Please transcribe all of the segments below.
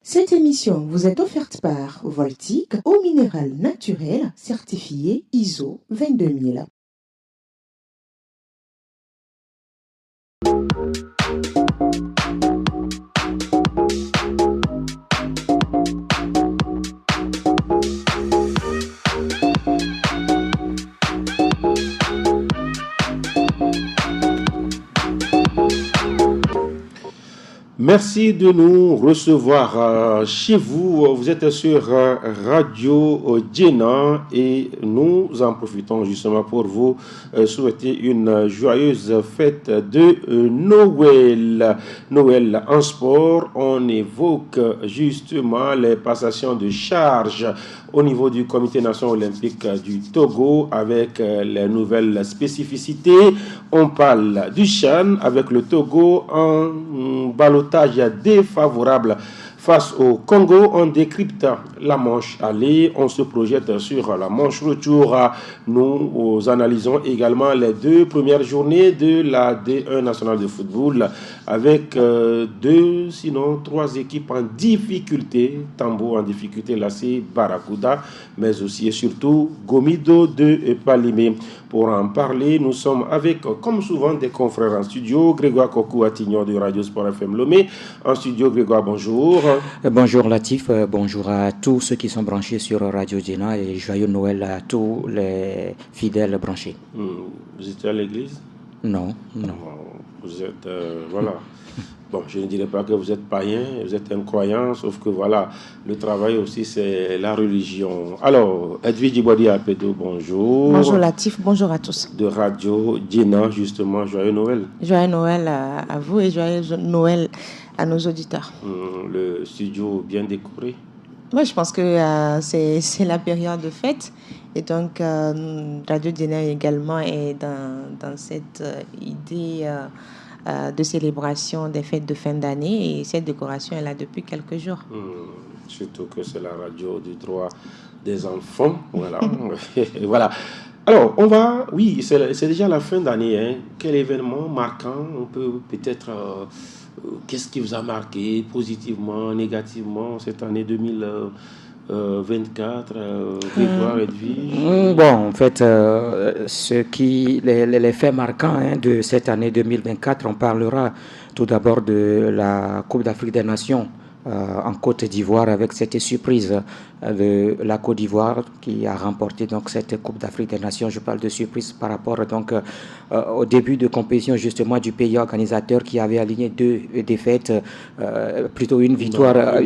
Cette émission vous est offerte par Voltic, eau minérale naturelle certifiée ISO 22000. Merci de nous recevoir chez vous. Vous êtes sur Radio Djena et nous en profitons justement pour vous souhaiter une joyeuse fête de Noël. Noël en sport, on évoque justement les passations de charges au niveau du Comité national olympique du Togo avec les nouvelles spécificités. On parle du CHAN avec le Togo en ballottage défavorable face au Congo. On décrypte la manche aller, on se projette sur la manche retour. Nous analysons également les deux premières journées de la D1 nationale de football avec deux, sinon trois équipes en difficulté. Tambo en difficulté, là c'est Barracuda, mais aussi et surtout Gomido de Palimé. Pour en parler, nous sommes avec, comme souvent, des confrères en studio. Grégoire Kokou-Attignon de Radio Sport FM Lomé. En studio, Grégoire, bonjour. Bonjour Latif, bonjour à tous ceux qui sont branchés sur Radio Djena et joyeux Noël à tous les fidèles branchés. Vous étiez à l'église? Non. Vous êtes, voilà. Bon, je ne dirais pas que vous êtes païen, vous êtes incroyant, sauf que voilà, le travail aussi, c'est la religion. Alors, Edwige Djibouadi Apedo, bonjour. Bonjour Latif, bonjour à tous. De Radio Djena, justement, joyeux Noël. Joyeux Noël à vous et joyeux Noël à nos auditeurs. Le studio bien décoré. Oui, je pense que c'est la période de fête. Et donc, Radio Djena également est dans cette idée de célébration des fêtes de fin d'année. Et cette décoration est là depuis quelques jours. Surtout que c'est la radio du droit des enfants. Voilà. Voilà. Alors, on va... Oui, c'est déjà la fin d'année. Hein. Quel événement marquant on peut peut-être... qu'est-ce qui vous a marqué positivement, négativement cette année 2024, Grégoire, Edwige? Bon, en fait, les faits marquants de cette année 2024, on parlera tout d'abord de la Coupe d'Afrique des Nations en Côte d'Ivoire avec cette surprise de la Côte d'Ivoire qui a remporté donc cette Coupe d'Afrique des Nations. Je parle de surprise par rapport donc au début de compétition justement du pays organisateur qui avait aligné deux défaites, plutôt une victoire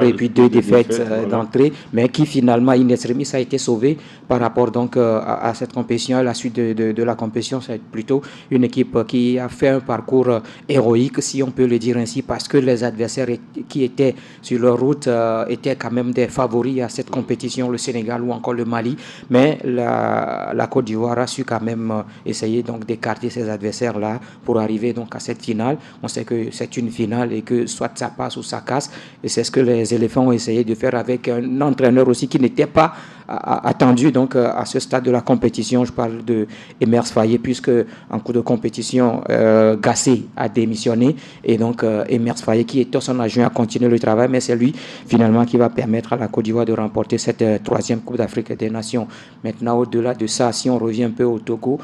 et puis deux défaites d'entrée, mais qui finalement in extremis a été sauvé par rapport donc à cette compétition. À la suite de la compétition, c'est plutôt une équipe qui a fait un parcours héroïque, si on peut le dire ainsi, parce que les adversaires qui étaient sur leur route étaient quand même des favoris à cette compétition, le Sénégal ou encore le Mali, mais la Côte d'Ivoire a su quand même essayer donc d'écarter ces adversaires-là pour arriver donc à cette finale. On sait que c'est une finale et que soit ça passe ou ça casse, et c'est ce que les éléphants ont essayé de faire avec un entraîneur aussi qui n'était pas attendu donc à ce stade de la compétition. Je parle de Emers Faye, puisque en cours de compétition Gassé a démissionné et donc Emers Faye qui est son adjoint a continué le travail, mais c'est lui finalement qui va permettre à la Côte d'Ivoire de remporter cette troisième Coupe d'Afrique des Nations. Maintenant, au-delà de ça, si on revient un peu au Togo,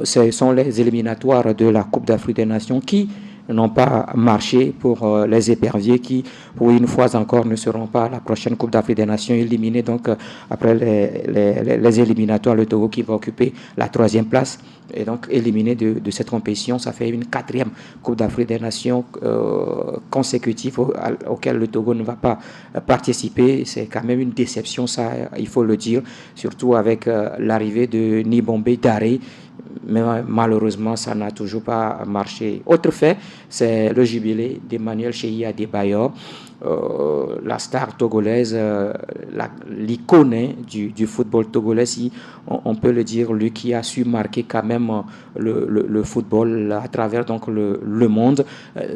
ce sont les éliminatoires de la Coupe d'Afrique des Nations qui n'ont pas marché pour les éperviers qui, pour une fois encore, ne seront pas à la prochaine Coupe d'Afrique des Nations, éliminés donc après les éliminatoires, le Togo qui va occuper la troisième place et donc éliminé de cette compétition. Ça fait une quatrième Coupe d'Afrique des Nations consécutive auquel le Togo ne va pas participer. C'est quand même une déception, ça, il faut le dire, surtout avec l'arrivée de Nibombe Daré. Mais malheureusement, ça n'a toujours pas marché. Autre fait, c'est le jubilé d'Emmanuel Cheyi Adebayor, la star togolaise, l'icône du football togolais, si on peut le dire, lui qui a su marquer quand même le football à travers donc le monde.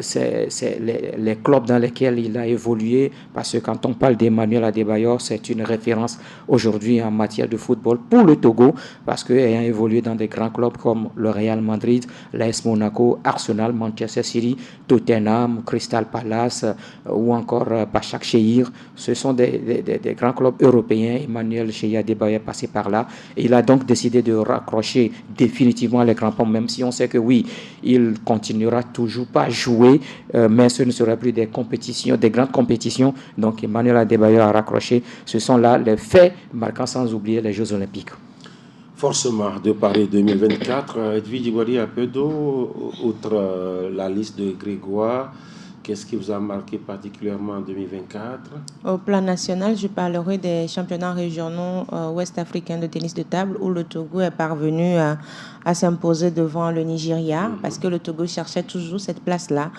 C'est les clubs dans lesquels il a évolué, parce que quand on parle d'Emmanuel Adebayor, c'est une référence aujourd'hui en matière de football pour le Togo, parce qu'ayant évolué dans des grands clubs comme le Real Madrid, l'AS Monaco, Arsenal, Manchester City, Tottenham, Crystal Palace ou encore encore Bachak Shehir. Ce sont des grands clubs européens. Emmanuel Cheya Adebayo est passé par là. Et il a donc décidé de raccrocher définitivement les crampons, même si on sait que oui, il continuera toujours pas à jouer, mais ce ne sera plus des compétitions, des grandes compétitions. Donc Emmanuel Adebayo a raccroché. Ce sont là les faits marquants, sans oublier les Jeux Olympiques. Forcément, de Paris 2024, Edwige Djibouari, un peu d'eau, outre la liste de Grégoire, qu'est-ce qui vous a marqué particulièrement en 2024? Au plan national, je parlerai des championnats régionaux ouest-africains de tennis de table où le Togo est parvenu à s'imposer devant le Nigeria parce que le Togo cherchait toujours cette place-là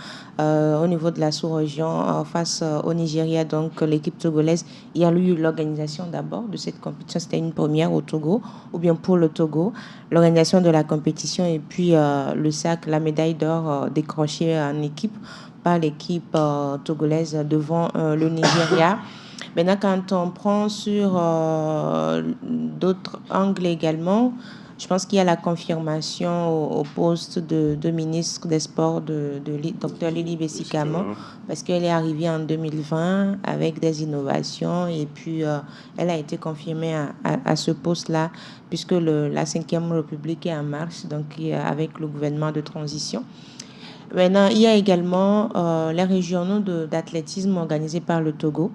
au niveau de la sous-région face au Nigeria. Donc l'équipe togolaise, il y a eu l'organisation d'abord de cette compétition. C'était une première au Togo ou bien pour le Togo. L'organisation de la compétition et puis le sac, la médaille d'or décrochée en équipe par l'équipe togolaise devant le Nigeria. Maintenant, quand on prend sur d'autres angles également, je pense qu'il y a la confirmation au poste de ministre des Sports de Dr Lily Bessikamo, parce qu'elle est arrivée en 2020 avec des innovations et puis elle a été confirmée à ce poste-là, puisque la 5e République est en marche, donc avec le gouvernement de transition. Maintenant, il y a également les régionaux d'athlétisme organisés par le Togo,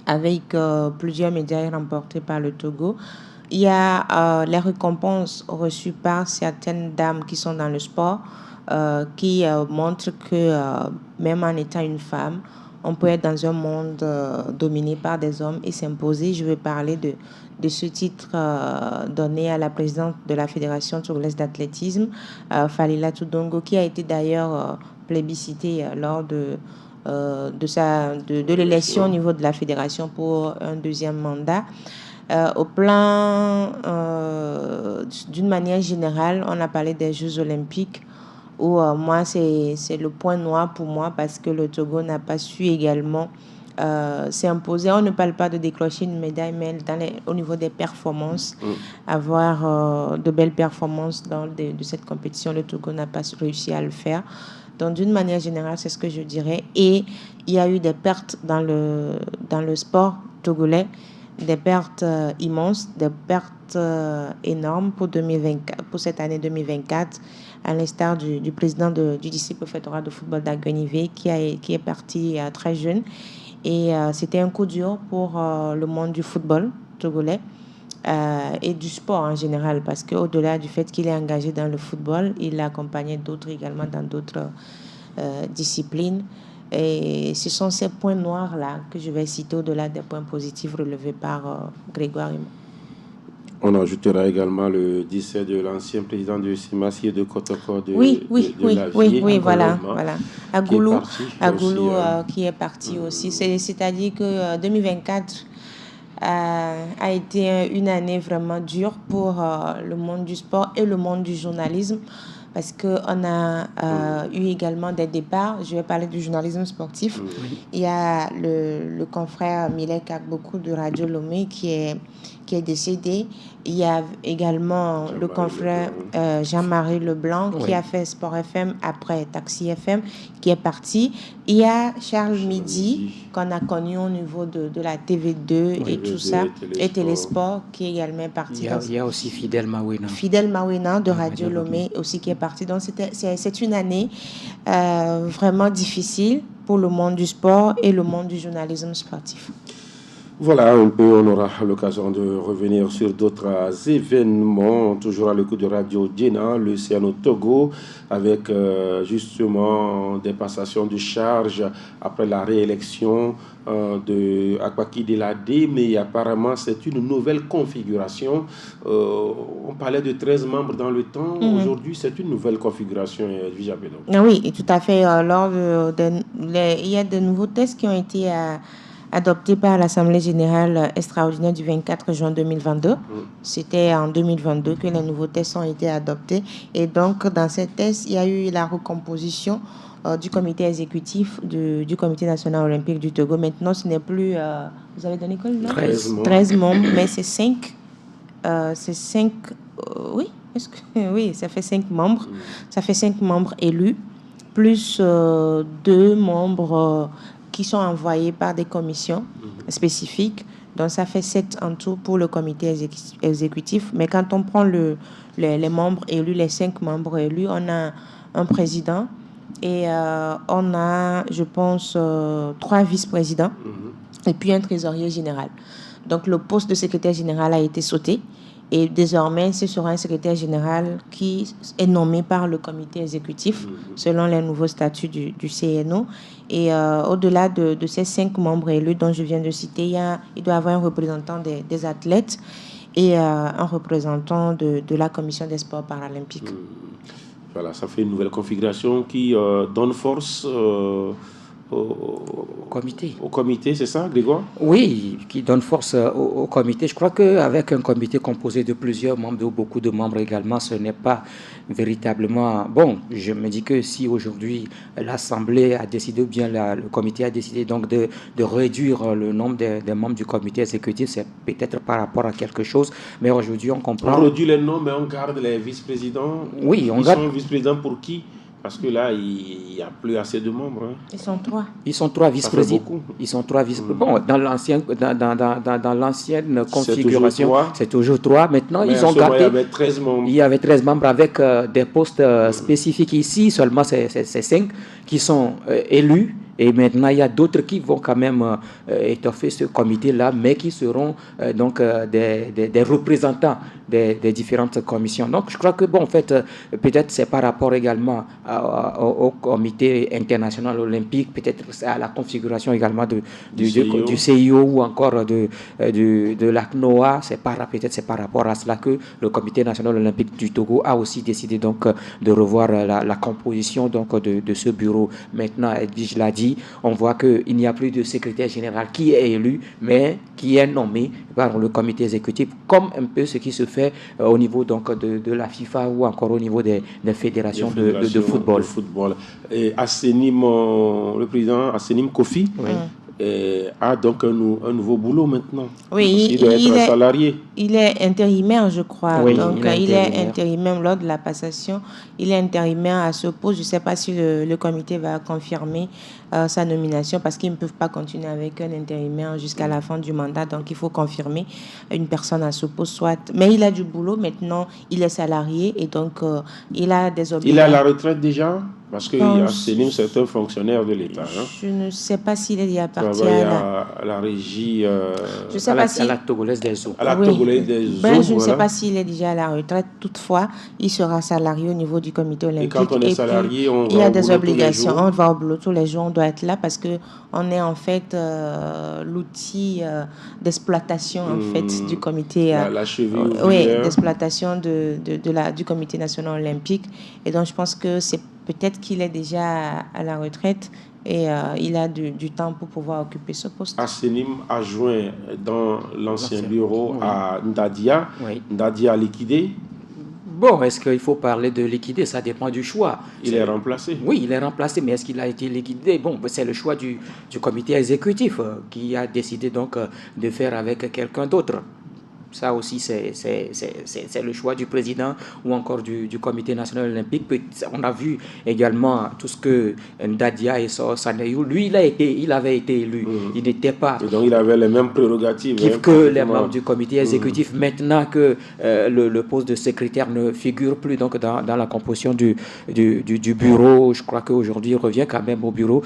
avec plusieurs médailles remportées par le Togo. Il y a les récompenses reçues par certaines dames qui sont dans le sport, qui montrent que même en étant une femme, on peut être dans un monde dominé par des hommes et s'imposer. Je vais parler de ce titre donné à la présidente de la Fédération togolaise d'athlétisme, Falila Toudongo, qui a été d'ailleurs plébiscitée lors de l'élection au niveau de la fédération pour un deuxième mandat. Au plan, d'une manière générale, on a parlé des Jeux Olympiques où moi, c'est le point noir pour moi parce que le Togo n'a pas su également s'imposer. On ne parle pas de décrocher une médaille, mais au niveau des performances, avoir de belles performances de cette compétition, le Togo n'a pas réussi à le faire. Donc, d'une manière générale, c'est ce que je dirais. Et il y a eu des pertes dans le sport togolais, des pertes immenses, des pertes énormes pour cette année 2024, à l'instar du président du disciple fédéral de football d'Aguenivé qui est parti très jeune. Et c'était un coup dur pour le monde du football togolais et du sport en général, parce qu'au-delà du fait qu'il est engagé dans le football, il a accompagné d'autres également dans d'autres disciplines. Et ce sont ces points noirs-là que je vais citer au-delà des points positifs relevés par Grégoire. On ajoutera également le décès de l'ancien président de Simassi et de Kotoko de oui, voilà. Agoulou, qui est parti aussi. C'est-à-dire que 2024 a été une année vraiment dure pour le monde du sport et le monde du journalisme, parce qu'on a eu également des départs. Je vais parler du journalisme sportif. Il y a le confrère Milek Akbokou de Radio Lomé qui est décédé. Il y a également le confrère Jean-Marie Leblanc qui a fait Sport FM après Taxi FM, qui est parti. Il y a Charles Midi qu'on a connu au niveau de la TV2 et tout ça, et Télésport, qui est également parti. Il y a aussi Fidel Mawena. Fidel Mawena de Radio Lomé aussi qui est parti. Donc c'est une année vraiment difficile pour le monde du sport et le monde du journalisme sportif. Voilà, un peu, on aura l'occasion de revenir sur d'autres événements, toujours à l'écoute de Radio Djena, le Ciano Togo, avec justement des passations de charge après la réélection de Akbaki Delade, mais apparemment c'est une nouvelle configuration. On parlait de 13 membres dans le temps, aujourd'hui c'est une nouvelle configuration. Oui, tout à fait. Il y a de nouveaux tests qui ont été adopté par l'Assemblée générale extraordinaire du 24 juin 2022. C'était en 2022 que les nouveaux tests ont été adoptés. Et donc, dans ces tests, il y a eu la recomposition du comité exécutif du Comité national olympique du Togo. Maintenant, ce n'est plus... vous avez donné quoi le nom ? 13 membres, mais c'est 5. Oui, oui, ça fait 5 membres. Ça fait 5 membres élus, plus 2 membres qui sont envoyés par des commissions spécifiques. Donc, ça fait 7 en tout pour le comité exécutif. Mais quand on prend les membres élus, les 5 membres élus, on a un président et on a, je pense, 3 vice-présidents et puis un trésorier général. Donc, le poste de secrétaire général a été sauté. Et désormais, ce sera un secrétaire général qui est nommé par le comité exécutif selon les nouveaux statuts du CNO. Et au-delà de ces 5 membres élus dont je viens de citer, il doit y avoir un représentant des athlètes et un représentant de la commission des sports paralympiques. Voilà, ça fait une nouvelle configuration qui donne force au comité, c'est ça, Grégoire? Oui, qui donne force au comité. Je crois qu'avec un comité composé de plusieurs membres, de beaucoup de membres également, ce n'est pas véritablement... Bon, je me dis que si aujourd'hui l'Assemblée a décidé, ou bien le comité a décidé donc de réduire le nombre des membres du comité exécutif, c'est peut-être par rapport à quelque chose, mais aujourd'hui on comprend... On réduit les noms, mais on garde les vice-présidents. Oui, on garde... Ils sont vice-présidents pour qui? Parce que là, il n'y a plus assez de membres. Hein. Ils sont 3. Ils sont 3 vice-présidents. Ils sont 3 vice-présidents. Bon, dans l'ancienne configuration, c'est toujours 3. Maintenant, mais ils ont gardé... Il y avait 13 membres. Il y avait 13 membres avec des postes spécifiques. Ici, seulement, c'est 5 qui sont élus. Et maintenant, il y a d'autres qui vont quand même étoffer ce comité-là, mais qui seront donc des représentants des différentes commissions. Donc, je crois que, bon, en fait, peut-être c'est par rapport également au comité international olympique, peut-être à la configuration également du CIO ou encore de la CNOA. Peut-être c'est par rapport à cela que le comité national olympique du Togo a aussi décidé donc de revoir la composition donc de ce bureau. Maintenant, Edwige l'a dit, on voit qu'il n'y a plus de secrétaire général qui est élu, mais qui est nommé par le comité exécutif, comme un peu ce qui se fait au niveau donc de la FIFA ou encore au niveau des fédérations de football. Et Assenim, le président Assenim Kofi, a donc un nouveau boulot maintenant. Oui, il doit être salarié. Il est intérimaire, je crois. Oui, donc, il est intérimaire lors de la passation. Il est intérimaire à ce poste. Je ne sais pas si le comité va confirmer sa nomination parce qu'ils ne peuvent pas continuer avec un intérimaire jusqu'à la fin du mandat. Donc, il faut confirmer une personne à ce poste. Mais il a du boulot maintenant. Il est salarié et donc il a des obligations. Il a la retraite déjà? Parce que Assenim, c'est un fonctionnaire de l'État. Hein? Je ne sais pas s'il est appartient à la régie... je sais pas à la Togolaise des eaux. À la Togolaise des eaux, je ne sais pas s'il est déjà à la retraite. Toutefois, il sera salarié au niveau du comité olympique. Et quand on est salarié, il y a des obligations. On va au boulot tous les jours. On doit être là parce qu'on est en fait l'outil d'exploitation en fait, du comité... la cheville d'exploitation du comité national olympique. Et donc, je pense que c'est peut-être qu'il est déjà à la retraite et il a du temps pour pouvoir occuper ce poste. Assenim a joint dans l'ancien bureau à Ndadia. Oui. Ndadia a liquidé. Bon, est-ce qu'il faut parler de liquider? Ça dépend du choix. Il est remplacé. Oui, il est remplacé, mais est-ce qu'il a été liquidé? Bon, c'est le choix du comité exécutif qui a décidé donc de faire avec quelqu'un d'autre. Ça aussi, c'est le choix du président ou encore du comité national olympique. On a vu également tout ce que Ndadia et Sanayou, lui, il avait été élu. Il n'était pas... Et donc, il avait les mêmes prérogatives. Que les membres du comité exécutif. Maintenant que le poste de secrétaire ne figure plus donc, dans la composition du bureau, je crois qu'aujourd'hui, il revient quand même au bureau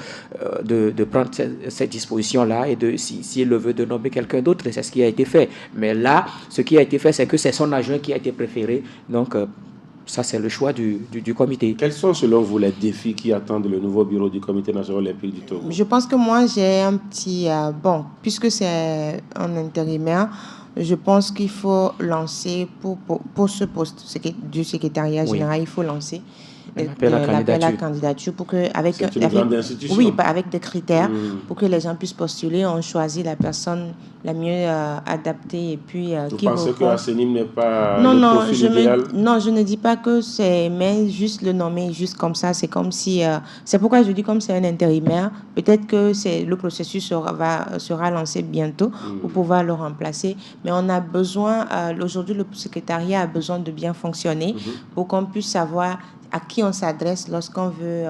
de prendre cette disposition-là et s'il le veut, de nommer quelqu'un d'autre. C'est ce qui a été fait. Mais là, ce qui a été fait, c'est que c'est son adjoint qui a été préféré. Donc, ça, c'est le choix du comité. Quels sont, selon vous, les défis qui attendent le nouveau bureau du Comité national olympique du Togo? Je pense que moi, j'ai un petit... puisque c'est un intérimaire, je pense qu'il faut lancer, pour ce poste du secrétariat général, il faut lancer l'appel à candidature pour que avec des critères pour que les gens puissent postuler. On choisit la personne la mieux adaptée et puis vous pensez que Assenim n'est pas le profil idéal? Non, je ne dis pas que c'est, mais juste le nommer juste comme ça, c'est comme si c'est pourquoi je dis comme c'est un intérimaire, peut-être que le processus sera lancé bientôt pour pouvoir le remplacer, mais on a besoin aujourd'hui, le secrétariat a besoin de bien fonctionner pour qu'on puisse savoir à qui on s'adresse lorsqu'on veut,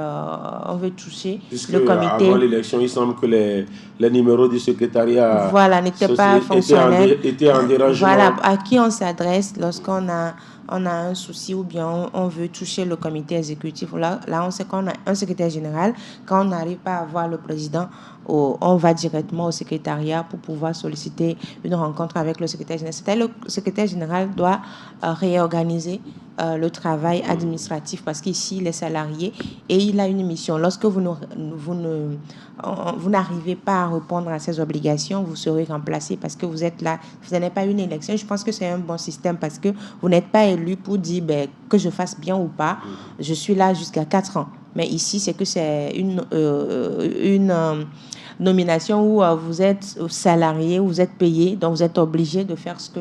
on veut toucher puisque le comité. Avant l'élection, il semble que les numéros du secrétariat n'étaient pas fonctionnels. Étaient en dérangement. Voilà, à qui on s'adresse lorsqu'on a un souci ou bien on veut toucher le comité exécutif. Là, on sait qu'on a un secrétaire général. Quand on n'arrive pas à voir le président, on va directement au secrétariat pour pouvoir solliciter une rencontre avec le secrétaire général. C'est-à-dire le secrétaire général doit réorganiser le travail administratif parce qu'ici, il est salarié et il a une mission. Lorsque vous n'arrivez pas à répondre à ces obligations, vous serez remplacé parce que vous êtes là. Ce n'est pas une élection. Je pense que c'est un bon système parce que vous n'êtes pas élu pour dire que je fasse bien ou pas. Je suis là jusqu'à 4 ans. Mais ici, c'est que c'est une nomination où vous êtes salarié, vous êtes payé, donc vous êtes obligé de faire ce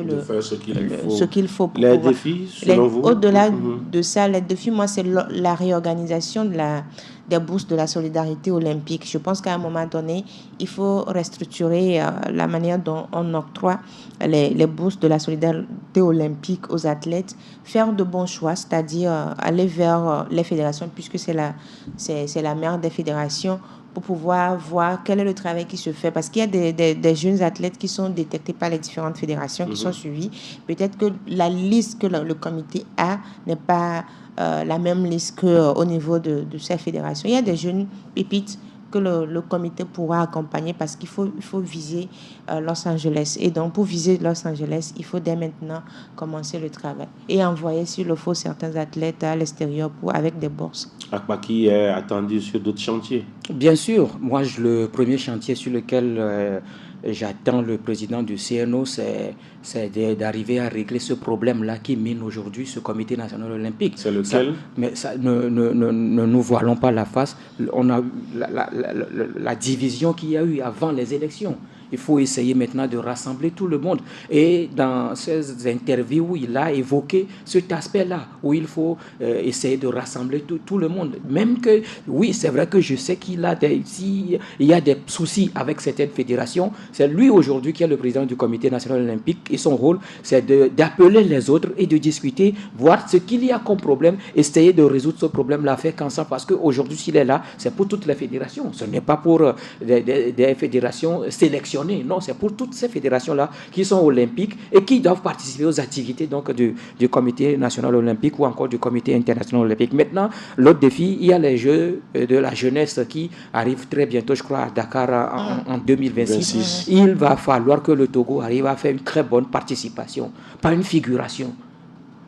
qu'il faut. Les défis, selon vous? Au-delà de ça, les défis, moi, c'est la réorganisation des bourses de la solidarité olympique. Je pense qu'à un moment donné, il faut restructurer la manière dont on octroie les bourses de la solidarité olympique aux athlètes, faire de bons choix, c'est-à-dire aller vers les fédérations, puisque c'est la mère des fédérations, pour pouvoir voir quel est le travail qui se fait. Parce qu'il y a des jeunes athlètes qui sont détectés par les différentes fédérations, qui sont suivis. Peut-être que la liste que le comité a n'est pas la même liste qu'au niveau de ces fédérations. Il y a des jeunes pépites que le comité pourra accompagner parce qu'il faut viser Los Angeles. Et donc, pour viser Los Angeles, il faut dès maintenant commencer le travail et envoyer, s'il le faut, certains athlètes à l'extérieur avec des bourses. Akbaki est attendu sur d'autres chantiers? Bien sûr. Moi, le premier chantier sur lequel j'attends le président du CNO, c'est d'arriver à régler ce problème-là qui mine aujourd'hui ce comité national olympique. C'est lequel? Mais ça, ne nous voilons pas la face. On a la division qu'il y a eu avant les élections. Il faut essayer maintenant de rassembler tout le monde. Et dans ces interviews, il a évoqué cet aspect-là, où il faut essayer de rassembler tout le monde. Même que, oui, c'est vrai que je sais qu'il y a des soucis avec certaines fédérations. C'est lui aujourd'hui qui est le président du comité national olympique et son rôle, c'est d'appeler les autres et de discuter, voir ce qu'il y a comme problème, essayer de résoudre ce problème-là, faire qu'ensemble, parce qu'aujourd'hui, s'il est là, c'est pour toutes les fédérations. Ce n'est pas pour des fédérations sélectionnées. Non, c'est pour toutes ces fédérations-là qui sont olympiques et qui doivent participer aux activités donc, du comité national olympique ou encore du comité international olympique. Maintenant, l'autre défi, il y a les Jeux de la jeunesse qui arrivent très bientôt, je crois, à Dakar en 2026. Il va falloir que le Togo arrive à faire une très bonne participation, pas une figuration.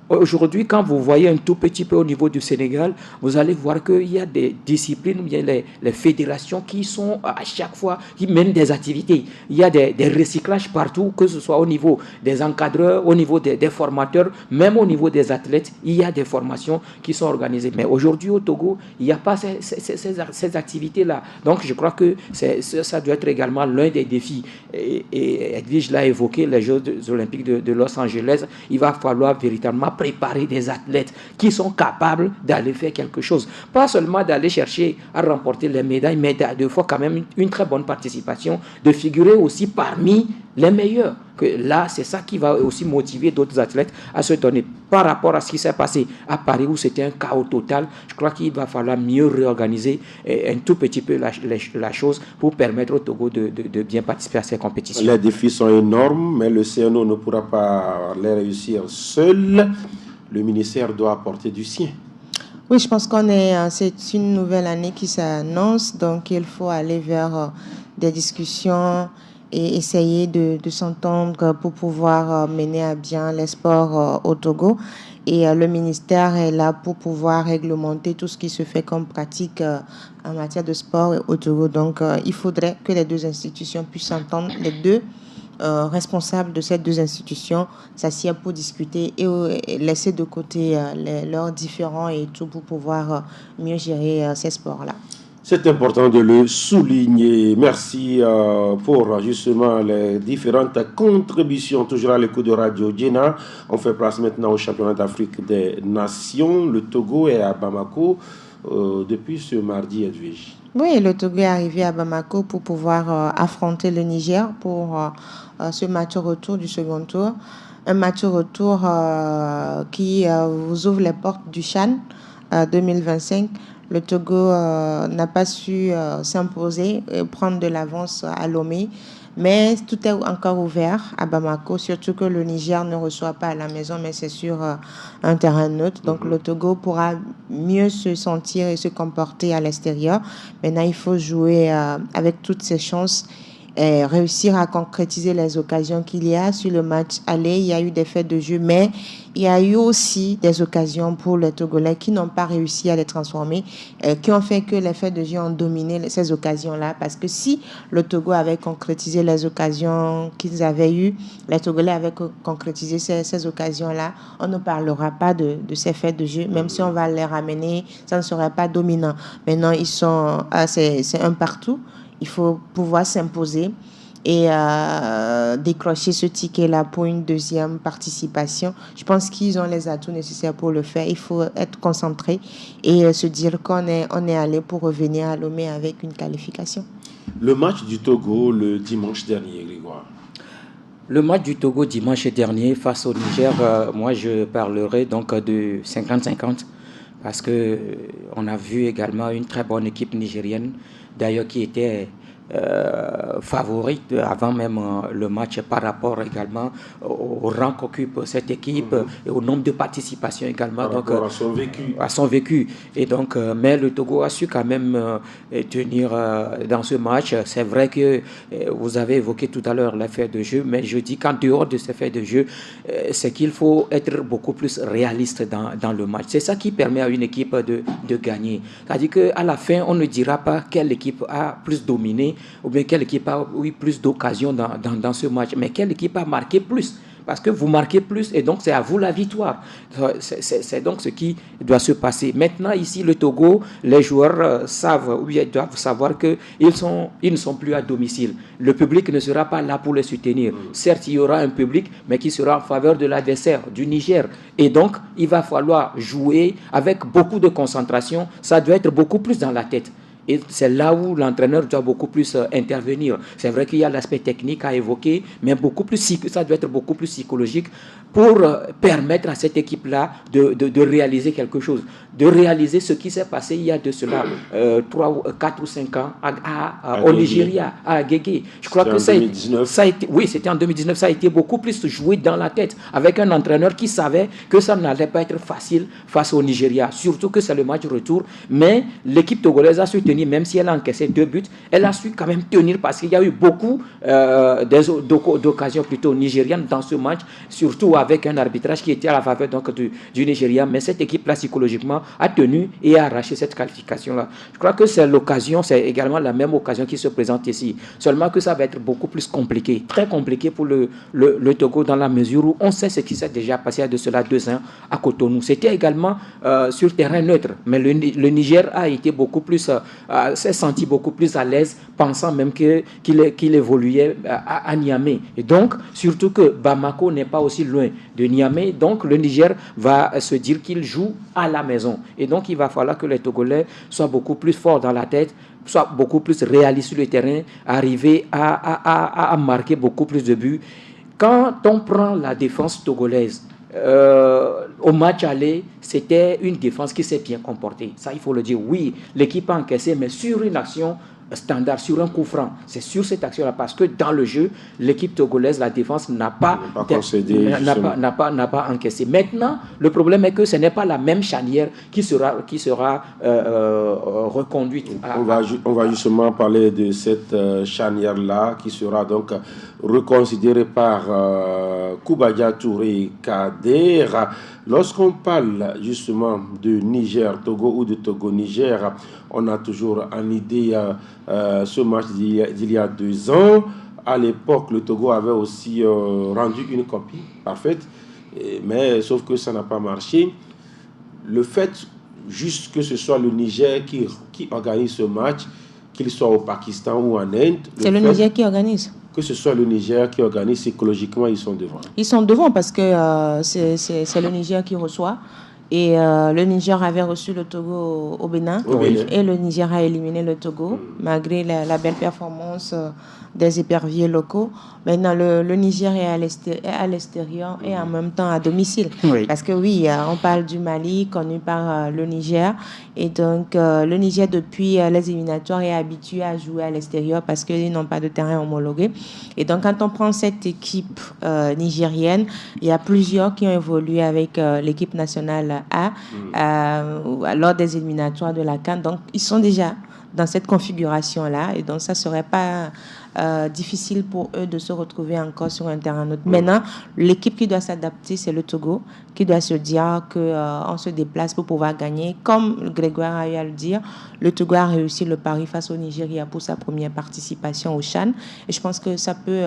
Aujourd'hui, quand vous voyez un tout petit peu au niveau du Sénégal, vous allez voir qu'il y a des disciplines, il y a les fédérations qui sont à chaque fois, qui mènent des activités. Il y a des recyclages partout, que ce soit au niveau des encadreurs, au niveau des formateurs, même au niveau des athlètes, il y a des formations qui sont organisées. Mais aujourd'hui, au Togo, il n'y a pas ces activités-là. Donc, je crois que ça doit être également l'un des défis. Et Edwige l'a évoqué, les Jeux olympiques de Los Angeles, il va falloir véritablement préparer des athlètes qui sont capables d'aller faire quelque chose. Pas seulement d'aller chercher à remporter les médailles, mais de faire quand même une très bonne participation, de figurer aussi parmi les meilleurs. Que là, c'est ça qui va aussi motiver d'autres athlètes à se donner. Par rapport à ce qui s'est passé à Paris, où c'était un chaos total, je crois qu'il va falloir mieux réorganiser un tout petit peu la chose pour permettre au Togo de bien participer à ces compétitions. Les défis sont énormes, mais le CNO ne pourra pas les réussir seul. Le ministère doit apporter du sien. Oui, je pense c'est une nouvelle année qui s'annonce, donc il faut aller vers des discussions et essayer de s'entendre pour pouvoir mener à bien les sports au Togo. Et le ministère est là pour pouvoir réglementer tout ce qui se fait comme pratique en matière de sport au Togo. Donc, il faudrait que les deux institutions puissent s'entendre, les deux responsables de ces deux institutions s'assiedent pour discuter et laisser de côté leurs différends et tout pour pouvoir mieux gérer ces sports-là. C'est important de le souligner. Merci pour justement les différentes contributions. Toujours à l'écoute de Radio Djena. On fait place maintenant au championnat d'Afrique des Nations. Le Togo est à Bamako depuis ce mardi, Edwige. Oui, le Togo est arrivé à Bamako pour pouvoir affronter le Niger pour ce match retour du second tour. Un match retour qui vous ouvre les portes du CHAN 2025, le Togo n'a pas su s'imposer et prendre de l'avance à Lomé. Mais tout est encore ouvert à Bamako, surtout que le Niger ne reçoit pas à la maison, mais c'est sur un terrain neutre. Donc le Togo pourra mieux se sentir et se comporter à l'extérieur. Maintenant, il faut jouer avec toutes ses chances et réussir à concrétiser les occasions qu'il y a. Sur le match aller, il y a eu des faits de jeu, mais il y a eu aussi des occasions pour les Togolais qui n'ont pas réussi à les transformer, qui ont fait que les faits de jeu ont dominé ces occasions-là. Parce que si le Togo avait concrétisé les occasions qu'ils avaient eues, les Togolais avaient concrétisé ces occasions-là, on ne parlera pas de ces faits de jeu. Même si on va les ramener, ça ne serait pas dominant. Maintenant, c'est un partout. Il faut pouvoir s'imposer et décrocher ce ticket-là pour une deuxième participation. Je pense qu'ils ont les atouts nécessaires pour le faire. Il faut être concentré et se dire qu'on est allé pour revenir à Lomé avec une qualification. Le match du Togo le dimanche dernier, Grégoire. Le match du Togo dimanche dernier face au Niger, moi je parlerai donc de 50-50 parce qu'on a vu également une très bonne équipe nigérienne, d'ailleurs qui était favorite avant même le match par rapport également au rang qu'occupe cette équipe et au nombre de participations également. Par rapport à son vécu. Et donc, mais le Togo a su quand même tenir dans ce match. C'est vrai que vous avez évoqué tout à l'heure l'effet de jeu, mais je dis qu'en dehors de cet effet de jeu, c'est qu'il faut être beaucoup plus réaliste dans le match. C'est ça qui permet à une équipe de gagner. C'est-à-dire qu'à la fin, on ne dira pas quelle équipe a plus dominé ou bien quelle équipe a eu plus d'occasions dans ce match, mais quelle équipe a marqué plus. Parce que vous marquez plus et donc c'est à vous la victoire. C'est donc ce qui doit se passer. Maintenant, ici, le Togo, les joueurs savent, ou bien doivent savoir qu'ils ne sont plus à domicile. Le public ne sera pas là pour les soutenir. Certes, il y aura un public, mais qui sera en faveur de l'adversaire, du Niger. Et donc, il va falloir jouer avec beaucoup de concentration. Ça doit être beaucoup plus dans la tête. Et c'est là où l'entraîneur doit beaucoup plus intervenir. C'est vrai qu'il y a l'aspect technique à évoquer, mais ça doit être beaucoup plus psychologique pour permettre à cette équipe-là de réaliser quelque chose, de réaliser ce qui s'est passé il y a de cela 4 ou 5 ans au Nigeria, à Agege. Je crois que ça a été, oui, c'était en 2019, ça a été beaucoup plus joué dans la tête, avec un entraîneur qui savait que ça n'allait pas être facile face au Nigeria, surtout que c'est le match retour, mais l'équipe togolaise a su tenir, même si elle a encaissé 2 buts, elle a su quand même tenir parce qu'il y a eu beaucoup d'occasions plutôt nigériennes dans ce match, surtout avec un arbitrage qui était à la faveur donc du Nigeria. Mais cette équipe-là, psychologiquement, a tenu et a arraché cette qualification-là. Je crois que c'est l'occasion, c'est également la même occasion qui se présente ici. Seulement que ça va être beaucoup plus compliqué, très compliqué pour le Togo dans la mesure où on sait ce qui s'est déjà passé il y a de cela 2 ans à Cotonou. C'était également sur terrain neutre, mais le Niger a été beaucoup plus, s'est senti beaucoup plus à l'aise, pensant même qu'il évoluait à Niamey. Et donc, surtout que Bamako n'est pas aussi loin de Niamey, donc le Niger va se dire qu'il joue à la maison. Et donc, il va falloir que les Togolais soient beaucoup plus forts dans la tête, soient beaucoup plus réalistes sur le terrain, arriver à marquer beaucoup plus de buts. Quand on prend la défense togolaise, au match aller, c'était une défense qui s'est bien comportée. Ça, il faut le dire. Oui, l'équipe a encaissé, mais sur une action standard, sur un coup franc. C'est sur cette action-là, parce que dans le jeu, l'équipe togolaise, la défense n'a pas encaissé. Maintenant, le problème est que ce n'est pas la même charnière qui sera reconduite. On va justement parler de cette charnière-là qui sera donc reconsidérée par Koubadia Touré Kader. Lorsqu'on parle justement de Niger-Togo ou de Togo-Niger, on a toujours en idée ce match d'il y a 2 ans. À l'époque, le Togo avait aussi rendu une copie parfaite, mais sauf que ça n'a pas marché. Le fait juste que ce soit le Niger qui organise ce match, qu'il soit au Pakistan ou en Inde... C'est le Niger qui organise. Que ce soit le Niger qui organise, psychologiquement, ils sont devant. Ils sont devant parce que c'est le Niger qui reçoit. Et le Niger avait reçu le Togo au Bénin. Et le Niger a éliminé le Togo, malgré la belle performance des éperviers locaux. Maintenant, le Niger est à l'extérieur et en même temps à domicile. Oui. Parce que oui, on parle du Mali, connu par le Niger. Et donc, le Niger, depuis les éliminatoires, est habitué à jouer à l'extérieur parce qu'ils n'ont pas de terrain homologué. Et donc, quand on prend cette équipe nigérienne, il y a plusieurs qui ont évolué avec l'équipe nationale A lors des éliminatoires de la CAN. Donc, ils sont déjà dans cette configuration-là. Et donc, ça ne serait pas difficile pour eux de se retrouver encore sur un terrain neutre. Maintenant, l'équipe qui doit s'adapter, c'est le Togo, qui doit se dire qu'on se déplace pour pouvoir gagner. Comme Grégoire a eu à le dire, le Togo a réussi le pari face au Nigeria pour sa première participation au CHAN. Et je pense que ça peut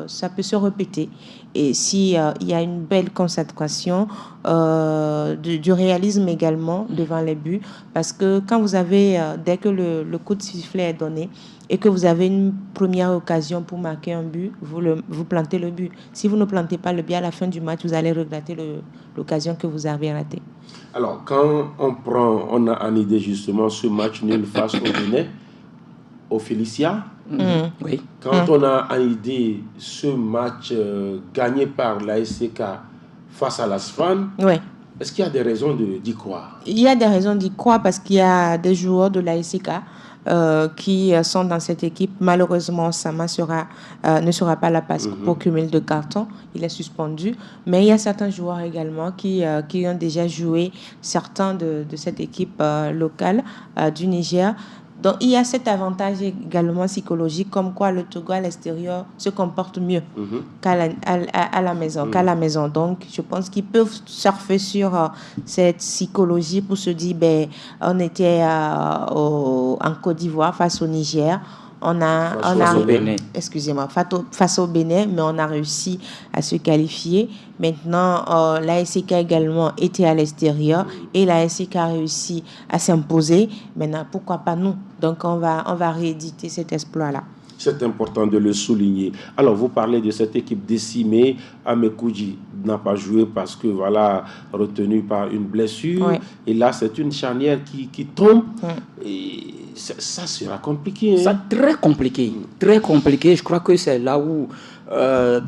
se répéter. Et s'il y a une belle concentration, du réalisme également devant les buts, parce que quand vous avez, dès que le coup de sifflet est donné, et que vous avez une première occasion pour marquer un but, vous plantez le but. Si vous ne plantez pas le but à la fin du match, vous allez regretter l'occasion que vous avez ratée. Alors, quand on a en idée justement ce match nul face au Bénin, au Félicia, oui. Quand on a en idée ce match gagné par la SCK face à la SFAN, est-ce qu'il y a des raisons d'y croire? Il y a des raisons d'y croire parce qu'il y a des joueurs de la SCK qui sont dans cette équipe. Malheureusement, Sama ne sera pas là parce que pour cumul de cartons, il est suspendu. Mais il y a certains joueurs également qui ont déjà joué, certains de cette équipe locale du Niger. Donc, il y a cet avantage également psychologique, comme quoi le Togo à l'extérieur se comporte mieux qu'à la maison. Donc, je pense qu'ils peuvent surfer sur cette psychologie pour se dire, on était en Côte d'Ivoire face au Niger. Face au Bénin, mais on a réussi à se qualifier. Maintenant, la SCK également était à l'extérieur et la SCK a réussi à s'imposer. Maintenant, pourquoi pas nous? Donc, on va rééditer cet exploit-là. C'est important de le souligner. Alors, vous parlez de cette équipe décimée. Amekouji n'a pas joué parce que, retenu par une blessure. Oui. Et là, c'est une charnière qui tombe. Et ça sera compliqué. C'est très compliqué. Très compliqué. Je crois que c'est là où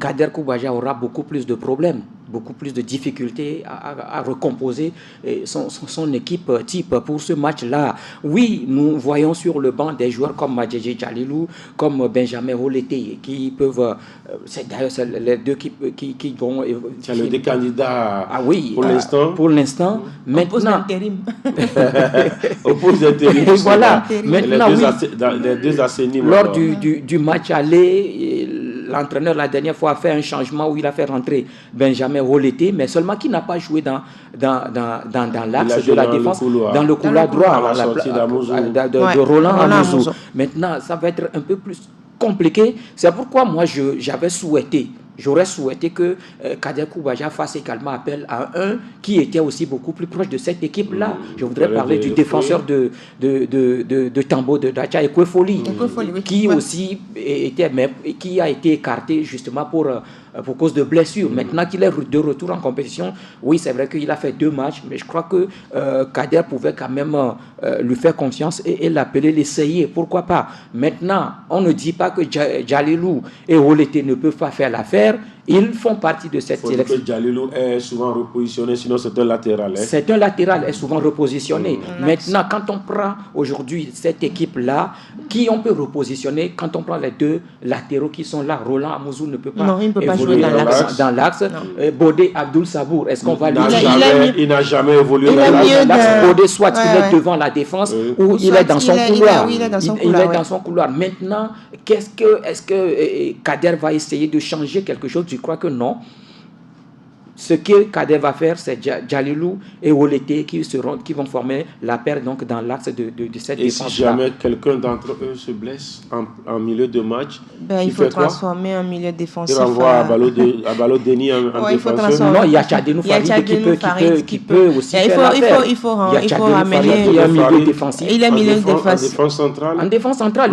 Kader Koubaja aura beaucoup plus de problèmes, beaucoup plus de difficultés à recomposer son équipe type pour ce match-là. Oui, nous voyons sur le banc des joueurs comme Madjeje Djalilou, comme Benjamin Olete, qui peuvent... c'est d'ailleurs les deux qui vont... C'est les deux candidats pour l'instant. Pour l'instant. Maintenant... Oppose d'intérim. Voilà. Maintenant, les deux assainies. Lors du match aller, l'entraîneur la dernière fois a fait un changement où il a fait rentrer Benjamin Rolete, mais seulement qui n'a pas joué dans l'axe de la défense, dans le couloir droit de Roland Amouzou. Maintenant, ça va être un peu plus compliqué. C'est pourquoi moi, j'aurais souhaité que Kader Koubaja fasse également appel à un qui était aussi beaucoup plus proche de cette équipe-là. Je voudrais parler du défenseur de Tambo, de Dacha Ekwefoli, qui aussi qui a été écarté justement pour cause de blessure. Maintenant qu'il est de retour en compétition, oui, c'est vrai qu'il a fait 2 matchs, mais je crois que Kader pouvait quand même lui faire confiance et l'appeler, l'essayer. Pourquoi pas? Maintenant, on ne dit pas que Djalilou et Olete ne peuvent pas faire l'affaire. Ils font partie de cette sélection. Djalilou est souvent repositionné, sinon c'est un latéral. C'est un latéral, est souvent repositionné. Maintenant, quand on prend aujourd'hui cette équipe-là, qui on peut repositionner quand on prend les 2 latéraux qui sont là? Roland Amouzou ne peut pas, il ne peut pas jouer dans l'axe. Bodé Abdoul Sabour, est-ce qu'on va lui... Il n'a jamais évolué dans l'axe. Bodé, soit il est devant la défense ou il est dans son couloir. Il est dans son couloir. Maintenant, est-ce que Kader va essayer de changer quelque chose? Je crois que non. Ce que Kader va faire, c'est Djalilou et Olete qui vont former la paire donc, dans l'axe de cette défense. Et si jamais quelqu'un d'entre eux se blesse en milieu de match, il faut transformer un milieu défensif. Il renvoie à Balo Deni en défenseur. Non, il y a Tchadénou Farid qui peut aussi faire l'affaire. Il faut ramener un milieu défensif. Il est milieu défensif. En défense centrale.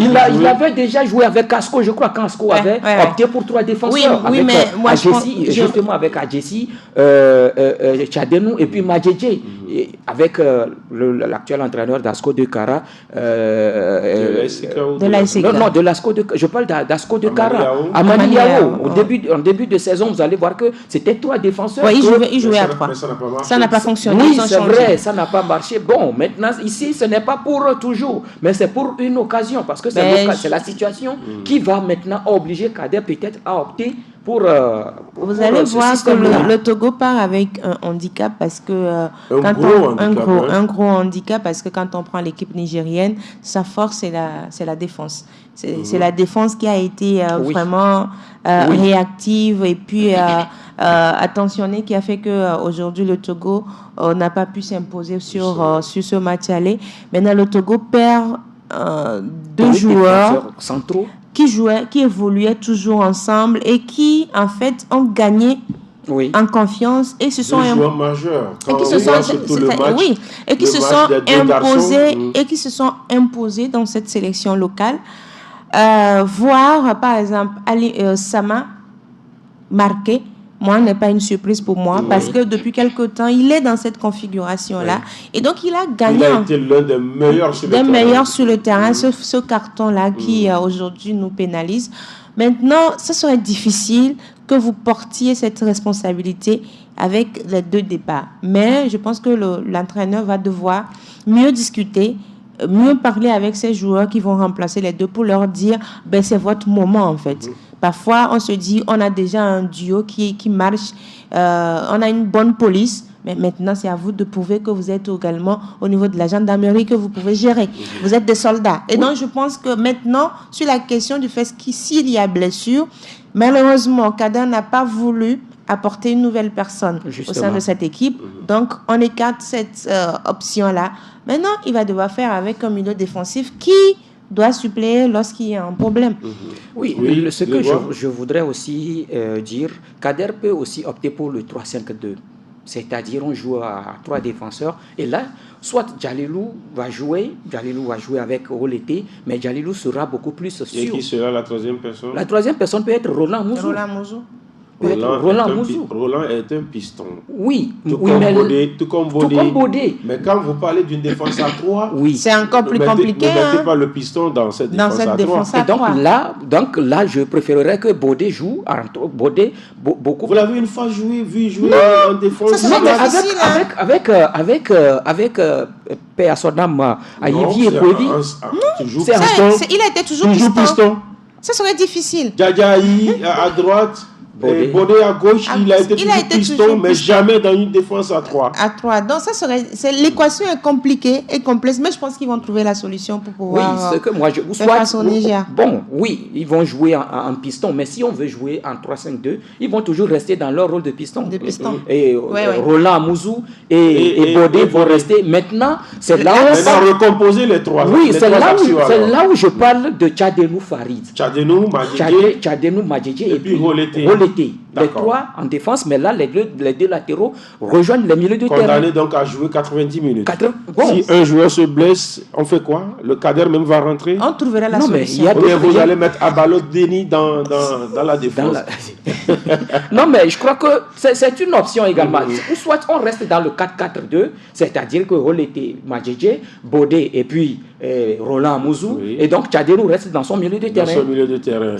Il avait déjà joué avec Casco, je crois, quand Casco avait opté pour 3 défenseurs. Oui, mais moi justement avec Kadjessi, Tchadenou et puis Madjedje. Avec l'actuel entraîneur d'Asco de Kara. De l'ASK. Non, de l'Asco de je parle d'Asco de Kara. Amani Yao. En début de saison, vous allez voir que c'était 3 défenseurs. Oui, il jouait à 3. Ça n'a pas fonctionné. Oui, c'est vrai, ça n'a pas marché. Bon, maintenant, ici, ce n'est pas pour toujours, mais c'est pour une occasion, parce que c'est la situation qui va maintenant obliger Kader peut-être à opter pour vous allez voir que le Togo part avec un handicap parce que un gros handicap parce que quand on prend l'équipe nigérienne, sa force c'est la défense. C'est la défense qui a été vraiment réactive et puis attentionnée, qui a fait que aujourd'hui le Togo n'a pas pu s'imposer sur ce match aller. Maintenant le Togo perd 2 joueurs centraux qui évoluaient toujours ensemble et qui, en fait, ont gagné en confiance et se sont majeurs. Et qui se sont imposés dans cette sélection locale. Voir, par exemple, Sama marqué. Moi, n'est pas une surprise pour moi parce que depuis quelque temps, il est dans cette configuration-là. Et donc, il a gagné. Il a été l'un des meilleurs sur le terrain. Ce carton-là qui, aujourd'hui, nous pénalise. Maintenant, ce serait difficile que vous portiez cette responsabilité avec les 2 départs. Mais je pense que l'entraîneur va devoir mieux discuter, mieux parler avec ces joueurs qui vont remplacer les 2 pour leur dire, c'est votre moment, en fait. Parfois, on se dit, on a déjà un duo qui marche, on a une bonne police, mais maintenant, c'est à vous de prouver que vous êtes également au niveau de la gendarmerie, que vous pouvez gérer. Vous êtes des soldats. Et donc, je pense que maintenant, sur la question du fait s'il y a blessure, malheureusement, Kader n'a pas voulu apporter une nouvelle personne au sein de cette équipe. Donc, on écarte cette option-là. Maintenant, il va devoir faire avec un milieu défensif qui doit suppléer lorsqu'il y a un problème. Oui, ce que je voudrais aussi dire, Kader peut aussi opter pour le 3-5-2. C'est-à-dire on joue à 3 défenseurs. Et là, soit Djalilou va jouer avec Olete, mais Djalilou sera beaucoup plus sûr. Et qui sera la 3e personne? La 3e personne peut être Roland Mouzou. Roland est un piston. Oui, tout comme Bodé. Mais quand vous parlez d'une défense à 3, c'est encore plus compliqué. Ne mettez pas le piston dans cette défense à 3. Et donc là, je préférerais que Bodé joue. Beaucoup. Vous l'avez une fois joué en défense. Ça avec Paix à son âme, à Yvier et Kouevi. Il a été toujours piston. Ça serait difficile. Djadjaï à droite. Bodé à gauche, il a été toujours piston, mais jamais dans une défense à 3. À 3. Donc, l'équation est compliquée et complexe, mais je pense qu'ils vont trouver la solution pour pouvoir faire face au Niger. Bon, oui, ils vont jouer en piston, mais si on veut jouer en 3-5-2, ils vont toujours rester dans leur rôle de piston. Et Roland Mouzou et Bodé vont rester. Maintenant, c'est là où... Maintenant, recomposer les 3. Oui, c'est là où je parle de Tchadenou Farid. Tchadenou, Madjedje et puis Olete. Les 3 en défense, mais là, les 2 latéraux rejoignent les milieux de terrain. Condamné donc à jouer 90 minutes. Si un joueur se blesse, on fait quoi? Le Kader même va rentrer? On trouvera la solution. Vous allez mettre Abalo Deni dans la défense. Non, mais je crois que c'est une option également. Ou soit on reste dans le 4-4-2, c'est-à-dire que Olete, Madjedje, Bodé et puis Roland Mouzou, et donc Tchadenou reste dans son milieu de terrain. Dans son milieu de terrain.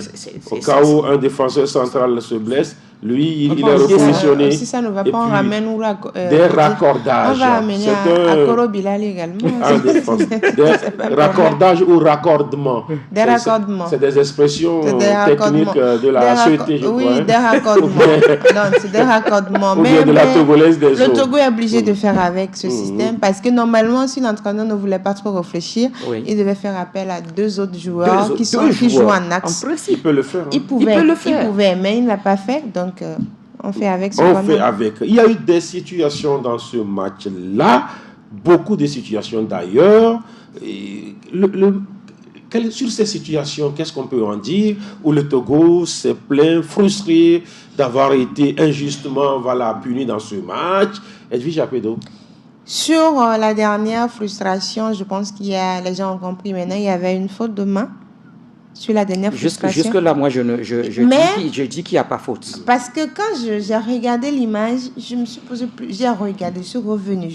Au cas où un défenseur central se blesse, lui, il est repositionné. Si ça ne va pas, on ramène des raccordages. On va amener Akoro Bilal également. Des raccordages ou raccordements. Des raccordements. C'est des expressions techniques de la société, je crois. Oui, des raccordements. Non, c'est des raccordements. Ou bien de la togolaise des Le Togo est obligé de faire avec ce système parce que normalement, si l'entraîneur ne voulait pas trop réfléchir, il devait faire appel à 2 autres joueurs qui jouent en axe. En principe, il peut le faire. Il pouvait, mais il ne l'a pas fait. Donc, on fait avec ce qu'on a. Il y a eu des situations dans ce match-là, beaucoup de situations d'ailleurs. Sur ces situations, qu'est-ce qu'on peut en dire? Où le Togo s'est plaint, frustré d'avoir été injustement puni dans ce match. Edwige Apedo. Sur la dernière frustration, je pense les gens ont compris maintenant, il y avait une faute de main sur la dernière frustration. Jusque-là, moi, je dis qu'il n'y a pas faute. Parce que quand j'ai regardé l'image, je me suis posé j'ai regardé, je suis revenue.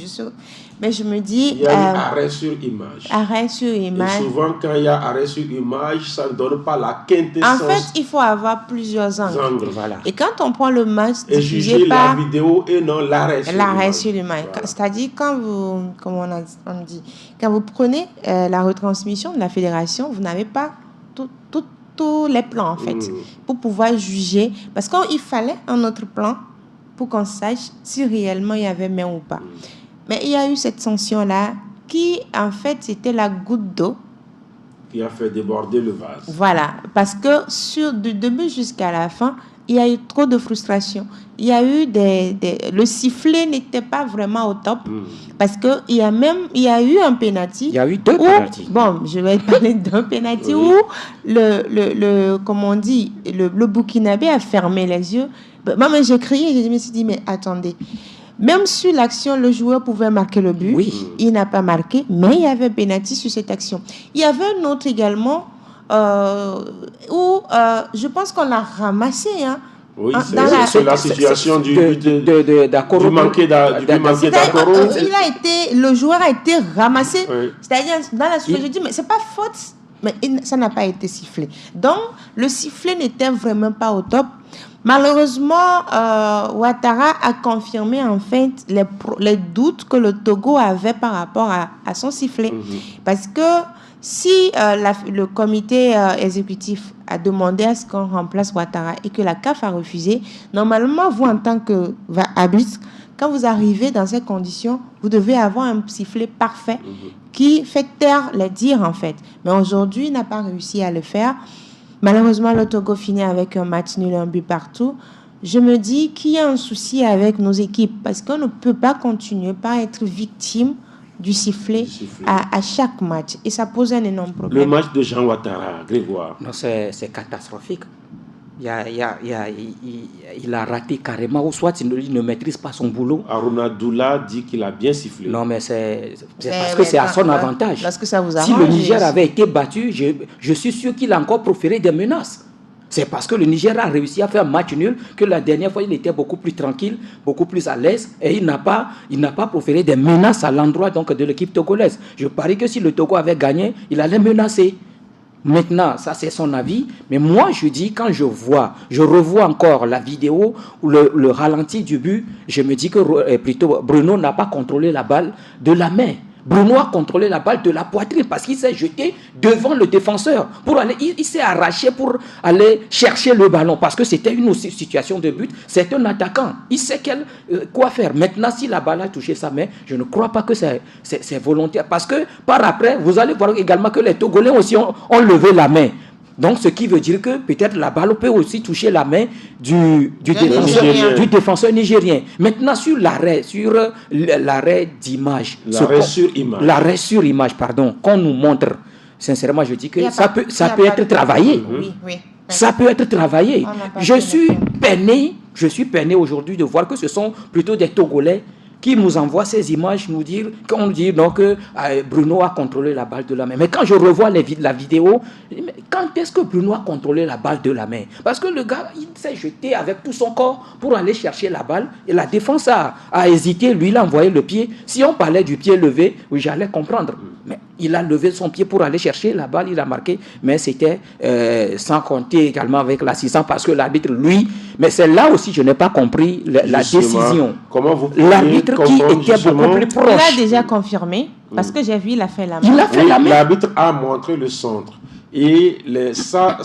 Mais je me dis... Il y a un arrêt sur image. Arrêt sur image. Et souvent, quand il y a arrêt sur image, ça ne donne pas la quintessence. En fait, il faut avoir plusieurs angles. Voilà. Et quand on prend le match et diffusé juger par... la vidéo et non l'arrêt sur l'image. Voilà. C'est-à-dire, quand vous... Comment on dit, quand vous prenez la retransmission de la fédération, vous n'avez pas tous les plans, en fait, pour pouvoir juger. Parce qu'il fallait un autre plan pour qu'on sache si réellement il y avait main ou pas. Mais il y a eu cette sanction-là qui, en fait, c'était la goutte d'eau qui a fait déborder le vase. Voilà. Parce que du début jusqu'à la fin, il y a eu trop de frustration. Il y a eu le sifflet n'était pas vraiment au top. Parce qu'il y a eu un penalty. Il y a eu 2 penalties. Bon, je vais parler d'un penalty où comme on dit, le Burkinabé a fermé les yeux. Moi, j'ai crié, je me suis dit, mais attendez. Même sur l'action, le joueur pouvait marquer le but. Oui. Il n'a pas marqué, mais il y avait penalty sur cette action. Il y avait un autre également où je pense qu'on l'a ramassé. Hein. Oui, c'est la situation du manqué d'Akoro. Le joueur a été ramassé. Oui. C'est-à-dire, dans la souffle, je dis, mais c'est pas faute. Mais ça n'a pas été sifflé. Donc, le sifflet n'était vraiment pas au top. Malheureusement, Ouattara a confirmé en fait les doutes que le Togo avait par rapport à son sifflet. Parce que si le comité exécutif a demandé à ce qu'on remplace Ouattara et que la CAF a refusé, normalement, vous, en tant qu'arbitre, quand vous arrivez dans ces conditions, vous devez avoir un sifflet parfait qui fait taire les dires, en fait. Mais aujourd'hui, il n'a pas réussi à le faire. Malheureusement, le Togo finit avec un match nul, un but partout. Je me dis qu'il y a un souci avec nos équipes parce qu'on ne peut pas continuer par être victime du sifflet à chaque match. Et ça pose un énorme problème. Le match de Jean Ouattara, Grégoire. Non, c'est catastrophique. Il a raté carrément, ou soit il ne maîtrise pas son boulot. Aruna Doula dit qu'il a bien sifflé. Non, mais c'est parce que c'est à son avantage. Parce que ça vous arrange. Si le Niger avait été battu, je suis sûr qu'il a encore proféré des menaces. C'est parce que le Niger a réussi à faire un match nul que la dernière fois, il était beaucoup plus tranquille, beaucoup plus à l'aise, et il n'a pas proféré des menaces à l'endroit donc de l'équipe togolaise. Je parie que si le Togo avait gagné, il allait menacer. Maintenant, ça c'est son avis, mais moi je dis, quand je revois encore la vidéo ou le ralenti du but, je me dis que plutôt Bruno n'a pas contrôlé la balle de la main. Bruno a contrôlé la balle de la poitrine parce qu'il s'est jeté devant le défenseur. Il s'est arraché pour aller chercher le ballon parce que c'était une situation de but. C'est un attaquant. Il sait quoi faire. Maintenant, si la balle a touché sa main, je ne crois pas que c'est volontaire. Parce que par après, vous allez voir également que les Togolais aussi ont levé la main. Donc, ce qui veut dire que peut-être la balle peut aussi toucher la main du défenseur nigérien. Maintenant, sur l'arrêt d'image. L'arrêt sur image, qu'on nous montre. Sincèrement, je dis que ça peut être travaillé. Oui. Ça peut être travaillé. Je suis peiné aujourd'hui de voir que ce sont plutôt des Togolais qui nous envoie ces images, qu'on dit donc que Bruno a contrôlé la balle de la main. Mais quand je revois la vidéo, quand est-ce que Bruno a contrôlé la balle de la main? Parce que le gars, il s'est jeté avec tout son corps pour aller chercher la balle et la défense a hésité. Lui, il a envoyé le pied. Si on parlait du pied levé, oui, j'allais comprendre. Mais il a levé son pied pour aller chercher la balle, il a marqué. Mais c'était sans compter également avec l'assistant parce que l'arbitre, lui, mais c'est là aussi, je n'ai pas compris la décision. Comment vous l'arbitre qui était beaucoup plus proche. Il a déjà confirmé, parce que j'ai vu, il a fait la main. Il a fait la main. L'arbitre a montré le centre. Et ça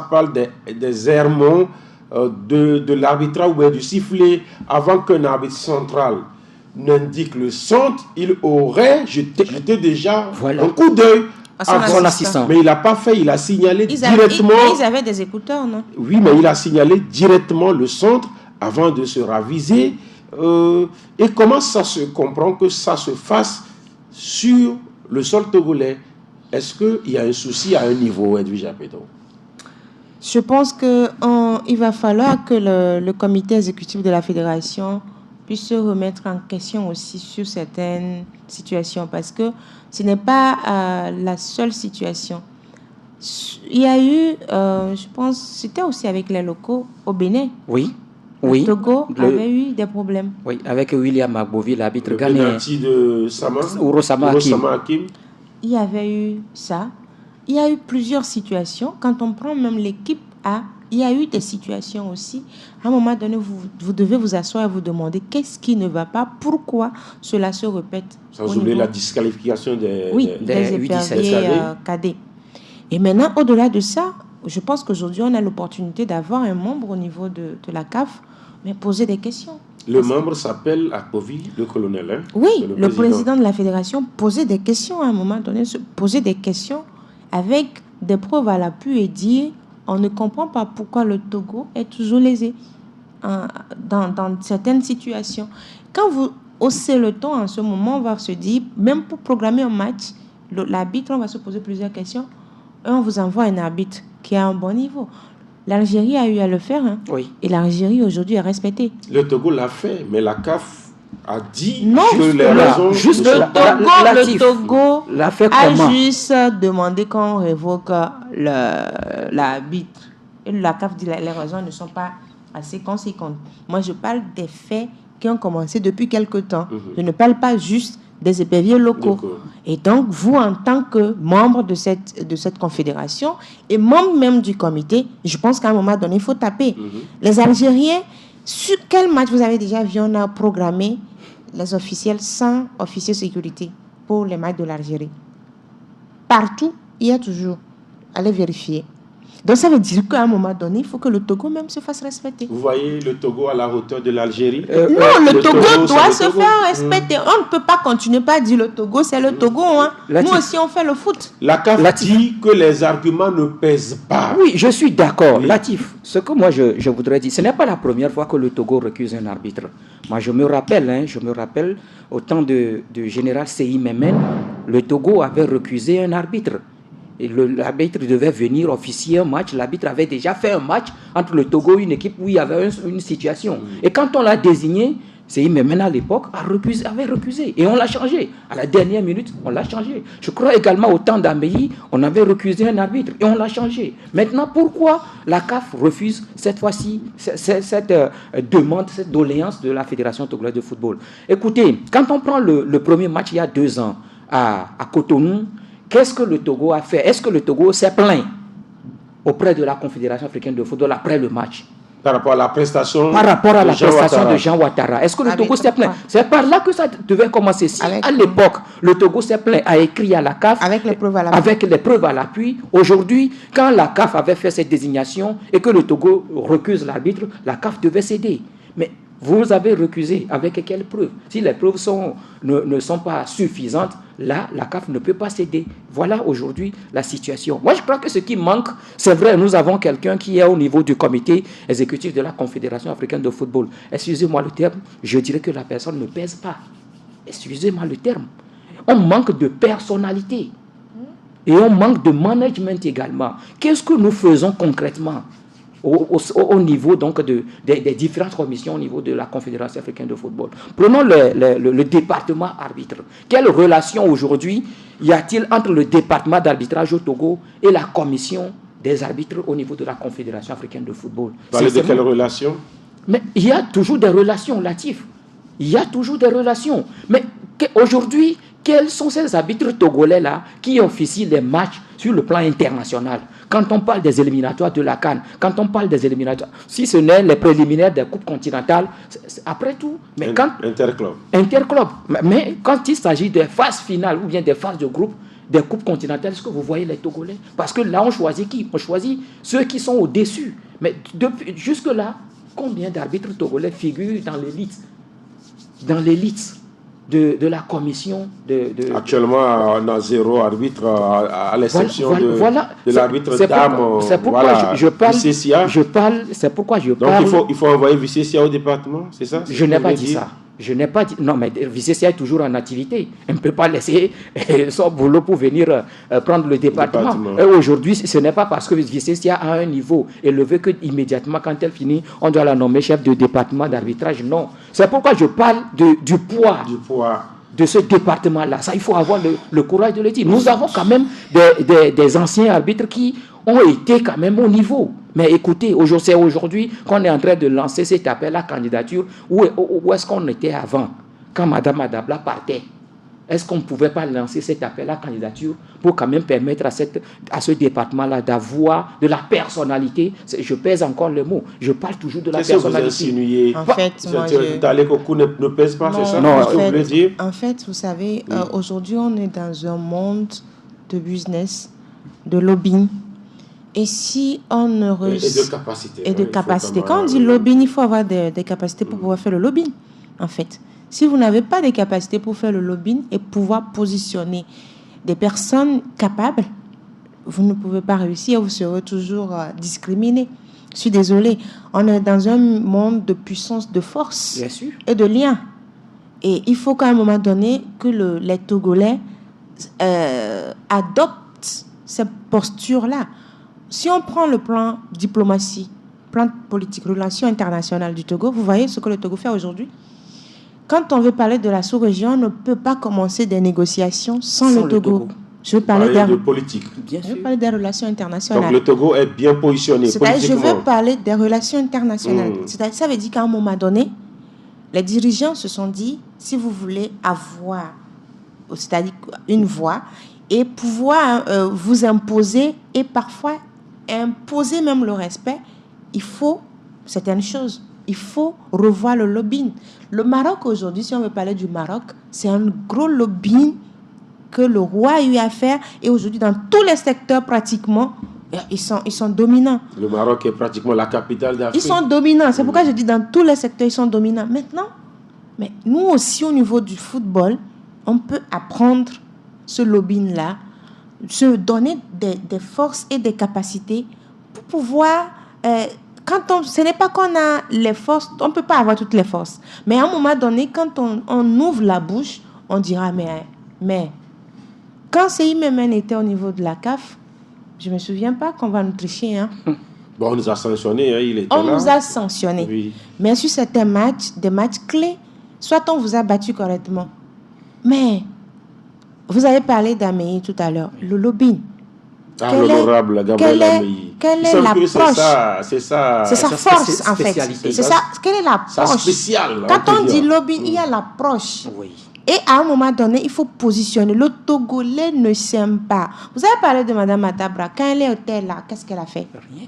parle des errements de l'arbitrage ou du sifflet avant qu'un arbitre central n'indique le centre, il aurait jeté déjà un coup d'œil à son assistant. Mais il n'a pas fait, il a signalé directement. Ils avaient des écouteurs, non? Oui, mais il a signalé directement le centre avant de se raviser. Et comment ça se comprend que ça se fasse sur le sol togolais? Est-ce qu'il y a un souci à un niveau, Edwige Apedon? Je pense qu'il va falloir que le comité exécutif de la fédération puisse se remettre en question aussi sur certaines situations, parce que ce n'est pas la seule situation. Il y a eu, je pense, c'était aussi avec les locaux au Bénin. Oui. Le Togo avait eu des problèmes. Oui, avec William Agbovi, l'arbitre ghanéen. Le penalty de Sama Hakim. Il y avait eu ça. Il y a eu plusieurs situations. Quand on prend même l'équipe A, il y a eu des situations aussi. À un moment donné, vous devez vous asseoir et vous demander qu'est-ce qui ne va pas, pourquoi cela se répète. Sans oublier la disqualification des éperviers cadets. Et maintenant, au-delà de ça, je pense qu'aujourd'hui, on a l'opportunité d'avoir un membre au niveau de la CAF, mais poser des questions. Le membre s'appelle Akpovi, le colonel. Hein? Oui, le président de la fédération posait des questions à un moment donné, poser des questions avec des preuves à l'appui et dire on ne comprend pas pourquoi le Togo est toujours lésé dans certaines situations. Quand vous haussez le ton en ce moment, on va se dire, même pour programmer un match, l'arbitre, on va se poser plusieurs questions. Et on vous envoie un arbitre qui a un bon niveau. L'Algérie a eu à le faire. Hein. Oui. Et l'Algérie, aujourd'hui, est respectée. Le Togo l'a fait, mais la CAF a dit non, que les raisons... Le Togo l'a fait a comment? juste demandé qu'on révoque l'arbitre. Et la CAF dit que les raisons ne sont pas assez conséquentes. Moi, je parle des faits qui ont commencé depuis quelque temps. Je ne parle pas juste des éperviers locaux. Et donc, vous, en tant que membre de cette confédération et membre même du comité, je pense qu'à un moment donné, il faut taper. Les Algériens, sur quel match vous avez déjà vu, on a programmé les officiels sans officier sécurité pour les matchs de l'Algérie. Partout, il y a toujours. Allez vérifier. Donc, ça veut dire qu'à un moment donné, il faut que le Togo même se fasse respecter. Vous voyez le Togo à la hauteur de l'Algérie? Non, le Togo doit se faire respecter. On ne peut pas continuer pas à dire le Togo, c'est le Togo. Hein. Nous aussi, on fait le foot. La CAF dit que les arguments ne pèsent pas. Oui, je suis d'accord. Oui. Latif, ce que moi je voudrais dire, ce n'est pas la première fois que le Togo recuse un arbitre. Moi, je me rappelle, au temps de général Seyi Memen, le Togo avait recusé un arbitre. Et l'arbitre devait venir officier un match. L'arbitre avait déjà fait un match entre le Togo et une équipe où il y avait une situation. Et quand on l'a désigné, c'est maintenant à l'époque avait refusé. Et on l'a changé. À la dernière minute, on l'a changé. Je crois également au temps d'Amélie, on avait recusé un arbitre et on l'a changé. Maintenant, pourquoi la CAF refuse cette fois-ci cette demande, cette doléance de la Fédération togolaise de football? Écoutez, quand on prend le premier match il y a 2 ans à Cotonou, qu'est-ce que le Togo a fait? Est-ce que le Togo s'est plaint auprès de la Confédération africaine de football après le match? Par rapport à la prestation de Jean Ouattara. Est-ce que le Togo s'est plaint? C'est par là que ça devait commencer. Si à l'époque, le Togo s'est plaint, a écrit à la CAF avec les preuves à l'appui. Aujourd'hui, quand la CAF avait fait cette désignation et que le Togo recuse l'arbitre, la CAF devait céder. Mais vous avez recusé avec quelles preuves? Si les preuves ne sont pas suffisantes, là, la CAF ne peut pas céder. Voilà aujourd'hui la situation. Moi, je crois que ce qui manque, c'est vrai, nous avons quelqu'un qui est au niveau du comité exécutif de la Confédération africaine de football. Excusez-moi le terme, je dirais que la personne ne pèse pas. Excusez-moi le terme. On manque de personnalité. Et on manque de management également. Qu'est-ce que nous faisons concrètement au niveau donc des différentes commissions au niveau de la Confédération africaine de football? Prenons le département arbitre. Quelle relation aujourd'hui y a-t-il entre le département d'arbitrage au Togo et la commission des arbitres au niveau de la Confédération africaine de football? Vous parlez de quelle relation? Mais il y a toujours des relations, Latif. Il y a toujours des relations. Mais aujourd'hui, quels sont ces arbitres togolais-là qui officient les matchs sur le plan international? Quand on parle des éliminatoires de la CAN, quand on parle des éliminatoires, si ce n'est les préliminaires des coupes continentales, c'est après tout. Mais Interclub. Mais quand il s'agit des phases finales ou bien des phases de groupe des coupes continentales, est-ce que vous voyez les Togolais? Parce que là, on choisit qui? On choisit ceux qui sont au-dessus. Mais jusque-là, combien d'arbitres togolais figurent dans l'élite de la commission Actuellement, on a 0 arbitre à l'exception de l'arbitre dame. C'est pourquoi je parle. C'est pourquoi je parle. Donc il faut envoyer Vicessia au département, c'est ça? Je n'ai pas dit ça. Je n'ai pas dit. Non, mais Vicessia est toujours en activité. On ne peut pas laisser son boulot pour venir prendre le département. Et aujourd'hui, ce n'est pas parce que Vicessia a un niveau élevé que immédiatement, quand elle finit, on doit la nommer chef de département d'arbitrage. Non. C'est pourquoi je parle du poids. de ce département-là. Ça, il faut avoir le courage de le dire. Nous avons quand même des anciens arbitres qui ont été quand même au niveau. Mais écoutez, c'est aujourd'hui qu'on est en train de lancer cet appel à candidature. Où est-ce qu'on était avant, quand Mme Adabla partait? Est-ce qu'on ne pouvait pas lancer cet appel à candidature pour quand même permettre à ce département-là d'avoir de la personnalité? Je pèse encore le mot. Je parle toujours de la personnalité. Qu'est-ce que vous insinuez? En fait, ne pèse pas, c'est ça? Non, ce que vous voulez dire? En fait, vous savez, aujourd'hui, on est dans un monde de business, de lobbying. Et si on ne... Et de capacité. Et de capacité. Quand on dit lobbying, il faut avoir des capacités pour pouvoir faire le lobbying, en fait. Si vous n'avez pas des capacités pour faire le lobbying et pouvoir positionner des personnes capables, vous ne pouvez pas réussir, vous serez toujours discriminé. Je suis désolée. On est dans un monde de puissance, de force et de lien. Et il faut qu'à un moment donné que les Togolais adoptent cette posture-là. Si on prend le plan diplomatie, plan politique, relations internationales du Togo, vous voyez ce que le Togo fait aujourd'hui? Quand on veut parler de la sous-région, on ne peut pas commencer des négociations sans le Togo. Je veux parler de politique. Je veux parler des relations internationales. Donc le Togo est bien positionné politiquement. Je veux parler des relations internationales. Ça veut dire qu'à un moment donné, les dirigeants se sont dit, si vous voulez avoir, c'est-à-dire une voix, et pouvoir vous imposer, et parfois imposer même le respect, il faut certaines choses. Il faut revoir le lobbying. Le Maroc aujourd'hui, si on veut parler du Maroc, c'est un gros lobbying que le roi a eu à faire. Et aujourd'hui, dans tous les secteurs pratiquement, ils sont dominants. Le Maroc est pratiquement la capitale d'Afrique. Ils sont dominants. C'est pourquoi je dis dans tous les secteurs, ils sont dominants. Maintenant, mais nous aussi, au niveau du football, on peut apprendre ce lobbying-là, se donner des forces et des capacités pour pouvoir... ce n'est pas qu'on a les forces, on ne peut pas avoir toutes les forces. Mais à un moment donné, quand on ouvre la bouche, on dira, mais quand CIMMN était au niveau de la CAF, je ne me souviens pas qu'on va nous tricher. Hein. Bon, on nous a sanctionnés, hein, il était on là. nous a sanctionnés. Oui. Mais sur certains matchs, des matchs clés, soit on vous a battu correctement. Mais, vous avez parlé d'Améi tout à l'heure, le lobbying. L'honorable Gabriel Améi. Quelle est l'approche? C'est sa force, en fait. C'est ça. Quelle est l'approche? Spéciale. Quand on dit lobbying, il y a l'approche. Oui. Et à un moment donné, il faut positionner. Le Togolais ne s'aime pas. Vous avez parlé de Mme Matabra. Quand elle était là, qu'est-ce qu'elle a fait? Rien.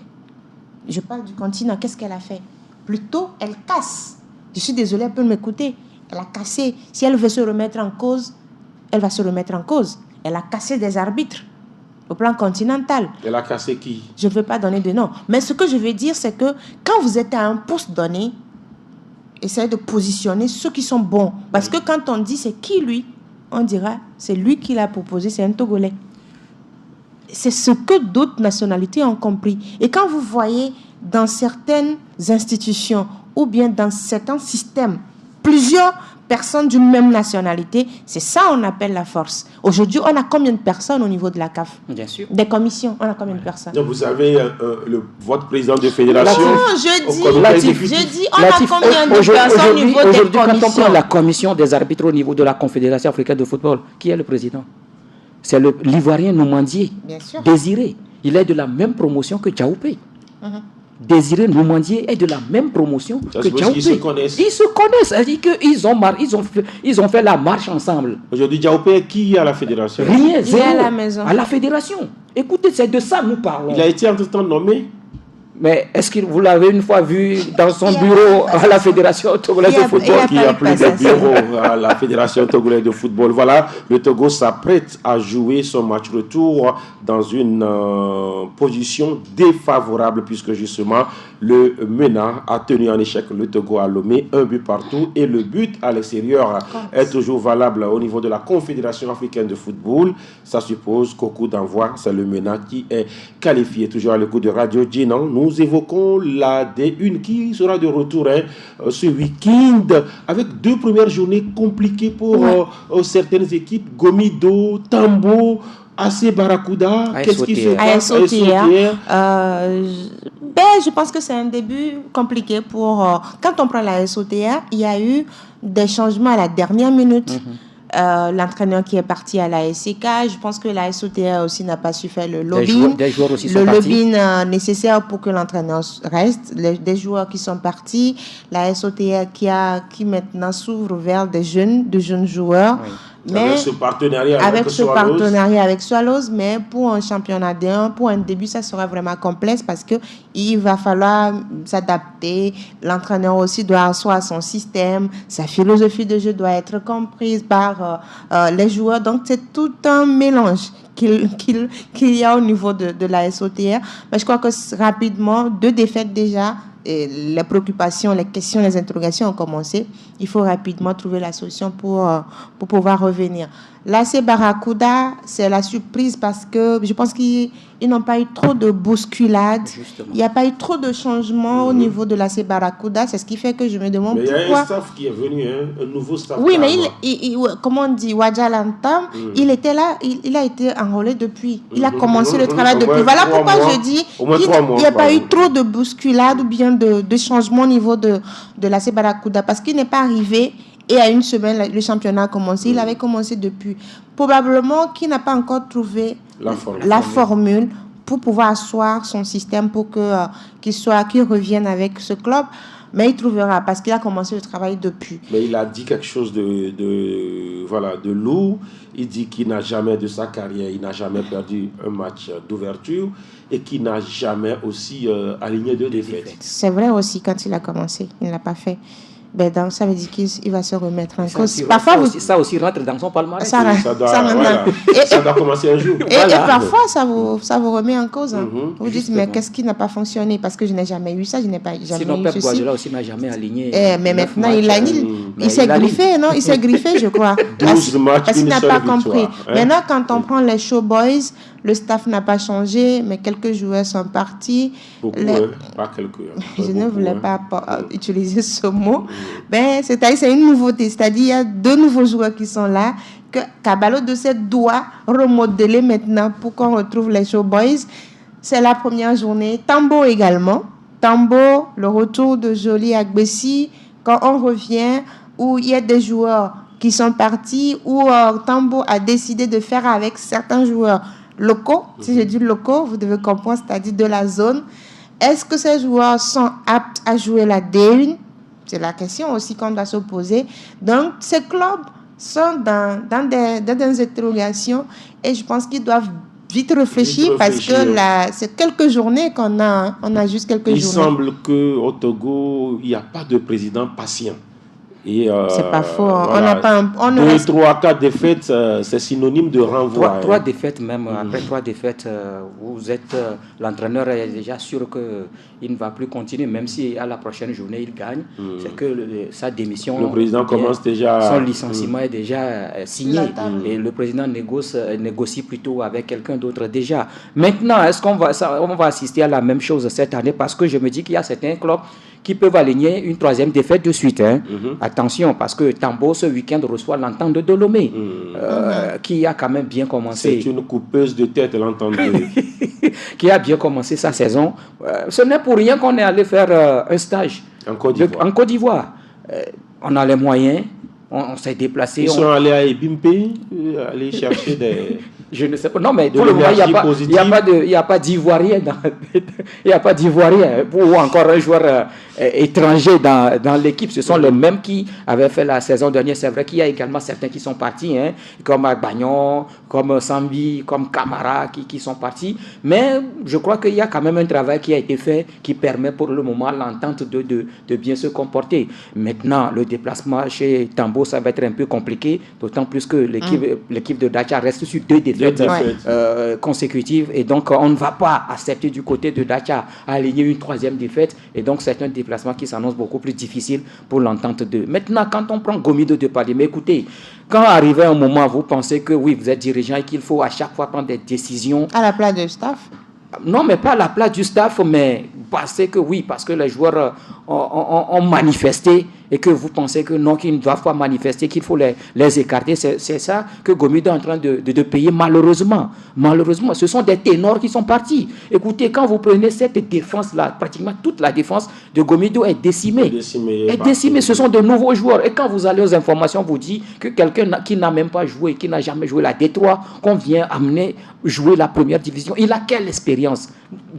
Je parle du continent. Qu'est-ce qu'elle a fait? Plutôt, elle casse. Je suis désolée, elle peut m'écouter. Elle a cassé. Si elle veut se remettre en cause, elle va se remettre en cause. Elle a cassé des arbitres au plan continental. Elle a cassé qui? Je ne veux pas donner de nom. Mais ce que je veux dire, c'est que quand vous êtes à un poste donné, essayez de positionner ceux qui sont bons. Parce que quand on dit c'est qui lui, on dira c'est lui qui l'a proposé, c'est un Togolais. C'est ce que d'autres nationalités ont compris. Et quand vous voyez dans certaines institutions ou bien dans certains systèmes, plusieurs personnes d'une même nationalité, c'est ça on appelle la force. Aujourd'hui, on a combien de personnes au niveau de la CAF? Bien sûr. Des commissions, on a combien de personnes? Donc vous avez votre président de fédération. Non, je dis, on a combien de personnes au niveau des commissions? Quand on prend la commission des arbitres au niveau de la Confédération africaine de football, qui est le président? C'est l'Ivoirien Noumandier, Désiré. Il est de la même promotion que Tchaoupé. Désiré Noumandier est de la même promotion que Tchaoupé. Ils se connaissent. Ils se connaissent. C'est-à-dire qu'ils ont fait la marche ensemble. Aujourd'hui, Tchaoupé est qui à la fédération? Rien, zéro. Il est à la maison. À la fédération. Écoutez, c'est de ça que nous parlons. Il a été entre-temps nommé. Mais est-ce que vous l'avez une fois vu dans son bureau à la Fédération togolaise de football? Il n'y a plus de bureau à la Fédération togolaise de football. Voilà, le Togo s'apprête à jouer son match retour dans une position défavorable puisque justement le MENA a tenu en échec le Togo à Lomé, un but partout et le but à l'extérieur est toujours valable au niveau de la Confédération africaine de football. Ça suppose qu'au coup d'envoi, c'est le MENA qui est qualifié. Toujours à l'écoute de Radio Djinan, nous évoquons la D1 qui sera de retour ce week-end avec 2 premières journées compliquées pour certaines équipes. Gomido, Tambo, AC Barracuda, qu'est-ce qui se passe? Je pense que c'est un début compliqué pour... quand on prend la SOTR, il y a eu des changements à la dernière minute. l'entraîneur qui est parti à la SCK. Je pense que la SOTA aussi n'a pas su faire le lobbying. Des joueurs aussi sont partis. Le lobbying nécessaire pour que l'entraîneur reste. Des joueurs qui sont partis. La SOTA qui maintenant s'ouvre vers de jeunes joueurs. Oui. Mais avec ce partenariat avec Swallows, mais pour un championnat D1, pour un début, ça sera vraiment complexe parce que il va falloir s'adapter. L'entraîneur aussi doit asseoir son système, sa philosophie de jeu doit être comprise par les joueurs. Donc c'est tout un mélange qu'il y a au niveau de la SOTR. Mais je crois que rapidement, 2 défaites déjà. Et les préoccupations, les questions, les interrogations ont commencé. Il faut rapidement trouver la solution pour pouvoir revenir. L'AC Barracuda, c'est la surprise parce que je pense qu'ils n'ont pas eu trop de bousculades. Justement. Il n'y a pas eu trop de changements au niveau de l'AC Barracuda. C'est ce qui fait que je me demande pourquoi... il y a un staff qui est venu, un nouveau staff. Oui, mais comment on dit, Wadjalantam, il était là, il a été enrôlé depuis. Il a commencé le travail depuis. Voilà pourquoi je dis qu'il n'y a pas eu trop de bousculades ou bien de changements au niveau de l'AC Barracuda parce qu'il n'est pas arrivé. Et à une semaine, le championnat a commencé. Il avait commencé depuis. Probablement qu'il n'a pas encore trouvé la formule pour pouvoir asseoir son système pour qu'il revienne avec ce club. Mais il trouvera parce qu'il a commencé le travail depuis. Mais il a dit quelque chose de lourd. Il dit qu'il n'a jamais de sa carrière, il n'a jamais perdu un match d'ouverture et qu'il n'a jamais aussi aligné de défaites. C'est vrai aussi quand il a commencé, il ne l'a pas fait. Ben donc, ça veut dire qu'il va se remettre en cause. Parfois, ça aussi rentre dans son palmarès. Ça doit commencer un jour. Et parfois, ça vous remet en cause. Hein. Vous dites, mais qu'est-ce qui n'a pas fonctionné? Parce que je n'ai jamais eu ça, je n'ai jamais eu ceci. Sinon, Pep Guardiola aussi n'a jamais aligné. Mais maintenant, il s'est griffé, non? Il s'est griffé, je crois. 12 matchs, parce qu'il n'a pas compris. Maintenant, quand on prend les Showboys, le staff n'a pas changé, mais quelques joueurs sont partis. Beaucoup, pas quelques. Je ne voulais pas utiliser ce mot. Ben, c'est une nouveauté. C'est-à-dire il y a 2 nouveaux joueurs qui sont là, que Kabalo de cette doit remodeler maintenant pour qu'on retrouve les Showboys. C'est la première journée. Tambo également. Tambo, le retour de Jolie Agbessi. Quand on revient, où il y a des joueurs qui sont partis, où Tambo a décidé de faire avec certains joueurs locaux. Si je dis locaux, vous devez comprendre, c'est-à-dire de la zone. Est-ce que ces joueurs sont aptes à jouer la D1? C'est la question aussi qu'on doit se poser. Donc, ces clubs sont dans des interrogations et je pense qu'ils doivent vite réfléchir parce que c'est quelques journées qu'on a. On a juste quelques journées. Il semble qu'au Togo, il n'y a pas de président patient. C'est pas faux. Voilà. 2, 3, 4 défaites, c'est synonyme de renvoi. 3 défaites même. Après 3 défaites, vous êtes l'entraîneur est déjà sûr qu'il ne va plus continuer, même si à la prochaine journée il gagne. C'est que sa démission. Le président commence déjà. Son licenciement est déjà signé et le président négocie plutôt avec quelqu'un d'autre déjà. Maintenant, est-ce qu'on va assister à la même chose cette année? Parce que je me dis qu'il y a certains clubs qui peuvent aligner une 3e défaite de suite. Attention, parce que Tambo, ce week-end, reçoit l'entente de Dolomé, qui a quand même bien commencé. C'est une coupeuse de tête, l'entente qui a bien commencé sa saison. Ce n'est pour rien qu'on est allé faire un stage en Côte d'Ivoire. On a les moyens, on s'est déplacé. Ils sont allés à Ebimpe, aller chercher des... Je ne sais pas. Non, mais pour le moment, il n'y a pas d'Ivoirien. Il n'y a pas d'Ivoirien ou encore un joueur étranger dans l'équipe. Ce sont les mêmes qui avaient fait la saison dernière. C'est vrai qu'il y a également certains qui sont partis, comme Agbanyon, comme Sambi, comme Camara qui sont partis. Mais je crois qu'il y a quand même un travail qui a été fait qui permet pour le moment l'entente de bien se comporter. Maintenant, le déplacement chez Tambo, ça va être un peu compliqué, d'autant plus que l'équipe de Dacha reste sur 2 défaites consécutives et donc on ne va pas accepter du côté de Dacha à aligner une 3e défaite et donc c'est un déplacement qui s'annonce beaucoup plus difficile pour l'entente de. Maintenant, quand on prend Gomido de Paris, mais écoutez, quand arrive un moment, vous pensez que oui, vous êtes dirigeant et qu'il faut à chaque fois prendre des décisions à la place du staff? Non, mais pas à la place du staff, mais parce que les joueurs ont manifesté et que vous pensez que non, qu'ils ne doivent pas manifester, qu'il faut les écarter, c'est ça que Gomido est en train de payer malheureusement. Malheureusement, ce sont des ténors qui sont partis. Écoutez, quand vous prenez cette défense-là, pratiquement toute la défense de Gomido est décimée. Est décimée, ce sont de nouveaux joueurs. Et quand vous allez aux informations, vous dit que quelqu'un qui n'a même pas joué, qui n'a jamais joué la Détroit, qu'on vient amener jouer la première division, il a quelle expérience?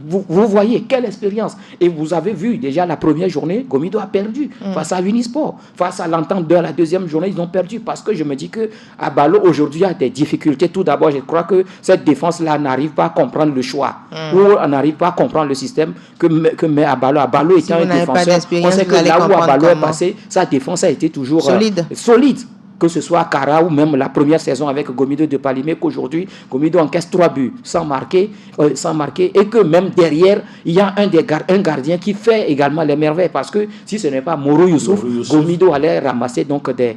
Vous voyez, quelle expérience? Et vous avez vu déjà la première journée, Gomido a perdu face à Unisport. Face à l'Entente de la deuxième journée, ils ont perdu parce que je me dis qu'à Balo, aujourd'hui, il y a des difficultés. Tout d'abord, je crois que cette défense-là n'arrive pas à comprendre le choix ou on n'arrive pas à comprendre le système que met à Balo. À Balo étant un défenseur, on sait que là où Balo est passé, sa défense a été toujours solide. Que ce soit à Kara ou même la première saison avec Gomido de Palimé, qu'aujourd'hui, Gomido encaisse 3 buts sans marquer, et que même derrière, il y a un gardien qui fait également les merveilles, parce que si ce n'est pas Moro Youssouf, Gomido allait ramasser donc des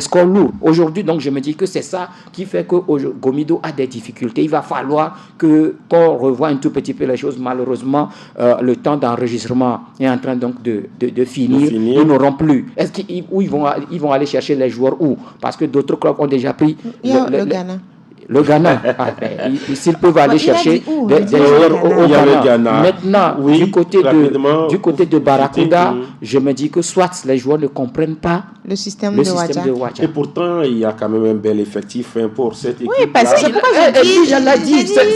scores lourds. Aujourd'hui, donc, je me dis que c'est ça qui fait que Gomido a des difficultés. Il va falloir qu'on revoie un tout petit peu les choses. Malheureusement, le temps d'enregistrement est en train donc de finir. Ils n'auront plus. Est-ce qu'ils vont aller chercher les joueurs où? Parce que d'autres clubs ont déjà pris le Ghana. Le Ghana, s'ils peuvent aller chercher des joueurs au Ghana. Maintenant, oui, du côté de Barracuda, je me dis que soit les joueurs ne comprennent pas le système de Wadja. Et pourtant, il y a quand même un bel effectif pour cette équipe. Oui, parce que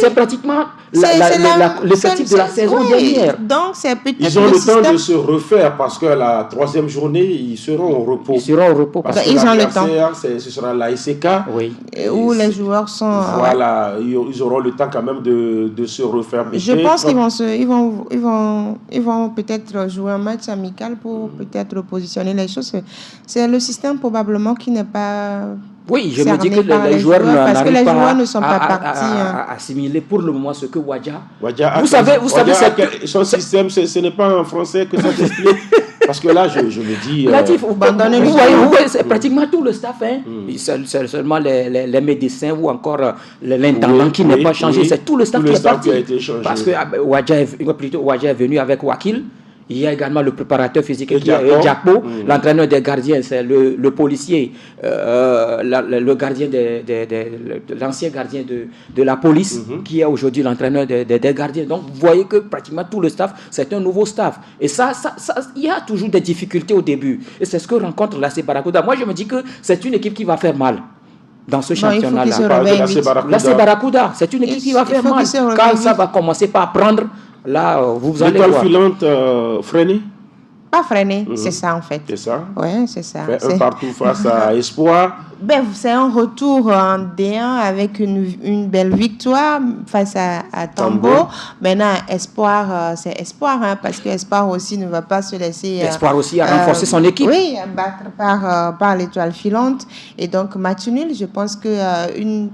c'est pratiquement l'effectif de la saison dernière. Donc, c'est peut-être ils ont le temps de se refaire parce que la troisième journée, ils seront au repos. Parce que ils ont le temps. Ce sera la SK. Oui. Où les joueurs sont... Voilà, ils auront le temps quand même de se refaire. Je pense qu'ils vont peut-être jouer un match amical pour peut-être repositionner les choses. C'est le système probablement qui n'est pas... Oui, je me dis que les joueurs ne sont pas partis à assimiler pour le moment ce que Wadja... Vous savez, son système, ce n'est pas en français que ça s'explique. Parce que là, je me dis... vous voyez, c'est pratiquement tout le staff. C'est seulement les médecins ou encore l'intendant qui n'est pas changé. C'est tout le staff qui est parti. Parce que Wadja est venu avec Wakil. Il y a également le préparateur physique qui est Diakpo, l'entraîneur des gardiens, c'est le policier, le gardien l'ancien gardien de la police, qui est aujourd'hui l'entraîneur des gardiens. Donc vous voyez que pratiquement tout le staff, c'est un nouveau staff. Et ça, il y a toujours des difficultés au début. Et c'est ce que rencontre l'AC Barracuda. Moi, je me dis que c'est une équipe qui va faire mal dans ce championnat-là. L'AC Barracuda, c'est une équipe qui va faire mal. Quand ça va commencer par prendre... Là, vous allez voir. L'étoile filante freinée? Pas freinée, c'est ça en fait. C'est ça? Oui, c'est ça. Un partout face à Espoir. C'est un retour en D1 avec une belle victoire face à Tambo. Maintenant, Espoir, c'est Espoir, parce que Espoir aussi ne va pas se laisser... Espoir aussi a renforcé son équipe. Oui, battre par l'étoile filante. Et donc, match nul, je pense que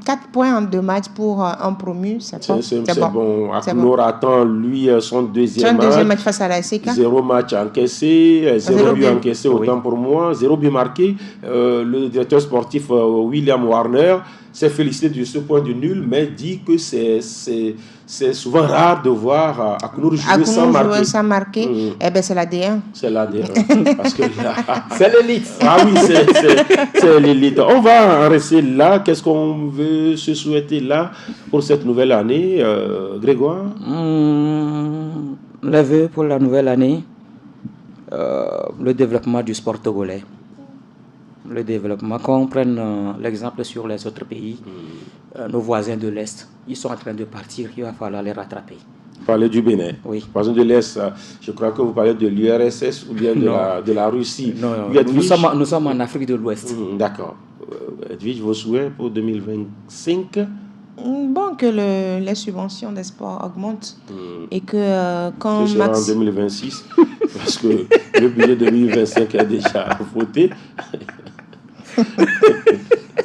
4 points en 2 matchs pour un promu, c'est bon. C'est bon. Aknour attend, lui, son deuxième match face à la SK. 0 match encaissé, 0 but encaissé, autant pour moi, 0 but marqué. Le directeur sportif William Warner s'est félicité de ce point de nul, mais dit que c'est souvent rare de voir Aknour jouer sans marquer. Eh bien, c'est la D1. C'est la D1. Parce que c'est l'élite. Ah oui, c'est l'élite. On va en rester là. Qu'est-ce qu'on veut se souhaiter là pour cette nouvelle année, Grégoire? Les vœux pour la nouvelle année, le développement du sport togolais. Le développement, quand on prenne l'exemple sur les autres pays, nos voisins de l'Est, ils sont en train de partir, il va falloir les rattraper. Vous parlez du Bénin? Oui. Voisins de l'Est, je crois que vous parlez de l'URSS ou bien de la Russie. Non, nous sommes en Afrique de l'Ouest. D'accord. Edwige, vos souhaits pour 2025? Bon, que les subventions des sports augmentent et que quand ce sera en 2026, parce que le budget 2025 est déjà voté.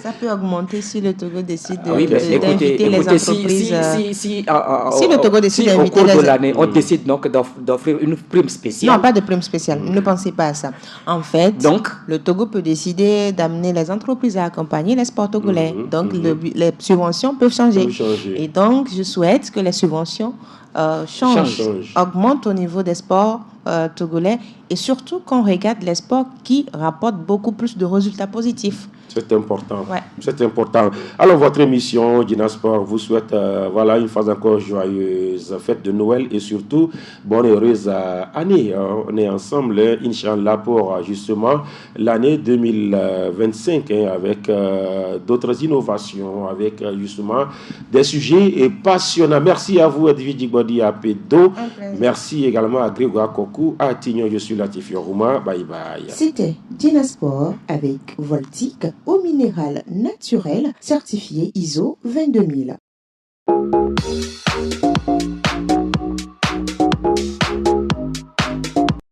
Ça peut augmenter si le Togo décide d'inviter les entreprises. Si le Togo décide d'inviter au cours de l'année, on décide donc d'offrir une prime spéciale. Non, pas de prime spéciale. Ne pensez pas à ça. En fait, donc, le Togo peut décider d'amener les entreprises à accompagner les sports togolais. Donc, les subventions peuvent changer. Et donc, je souhaite que les subventions changent, augmentent au niveau des sports togolais et surtout qu'on regarde les sports qui rapportent beaucoup plus de résultats positifs. C'est important. Ouais. C'est important. Alors, votre émission, Dina Sport, vous souhaite une fois encore joyeuse fête de Noël et surtout bonne et heureuse année. On est ensemble, Inch'Allah, pour justement l'année 2025 avec d'autres innovations, avec justement des sujets passionnants. Merci à vous, Edwige Djibodi Apedo. Merci également à Grégoire Kokou, à Tignon, je suis Latif Rouma. Bye bye. C'était Dina Sport avec Voltique, eau minérale naturelle certifiée ISO 22000.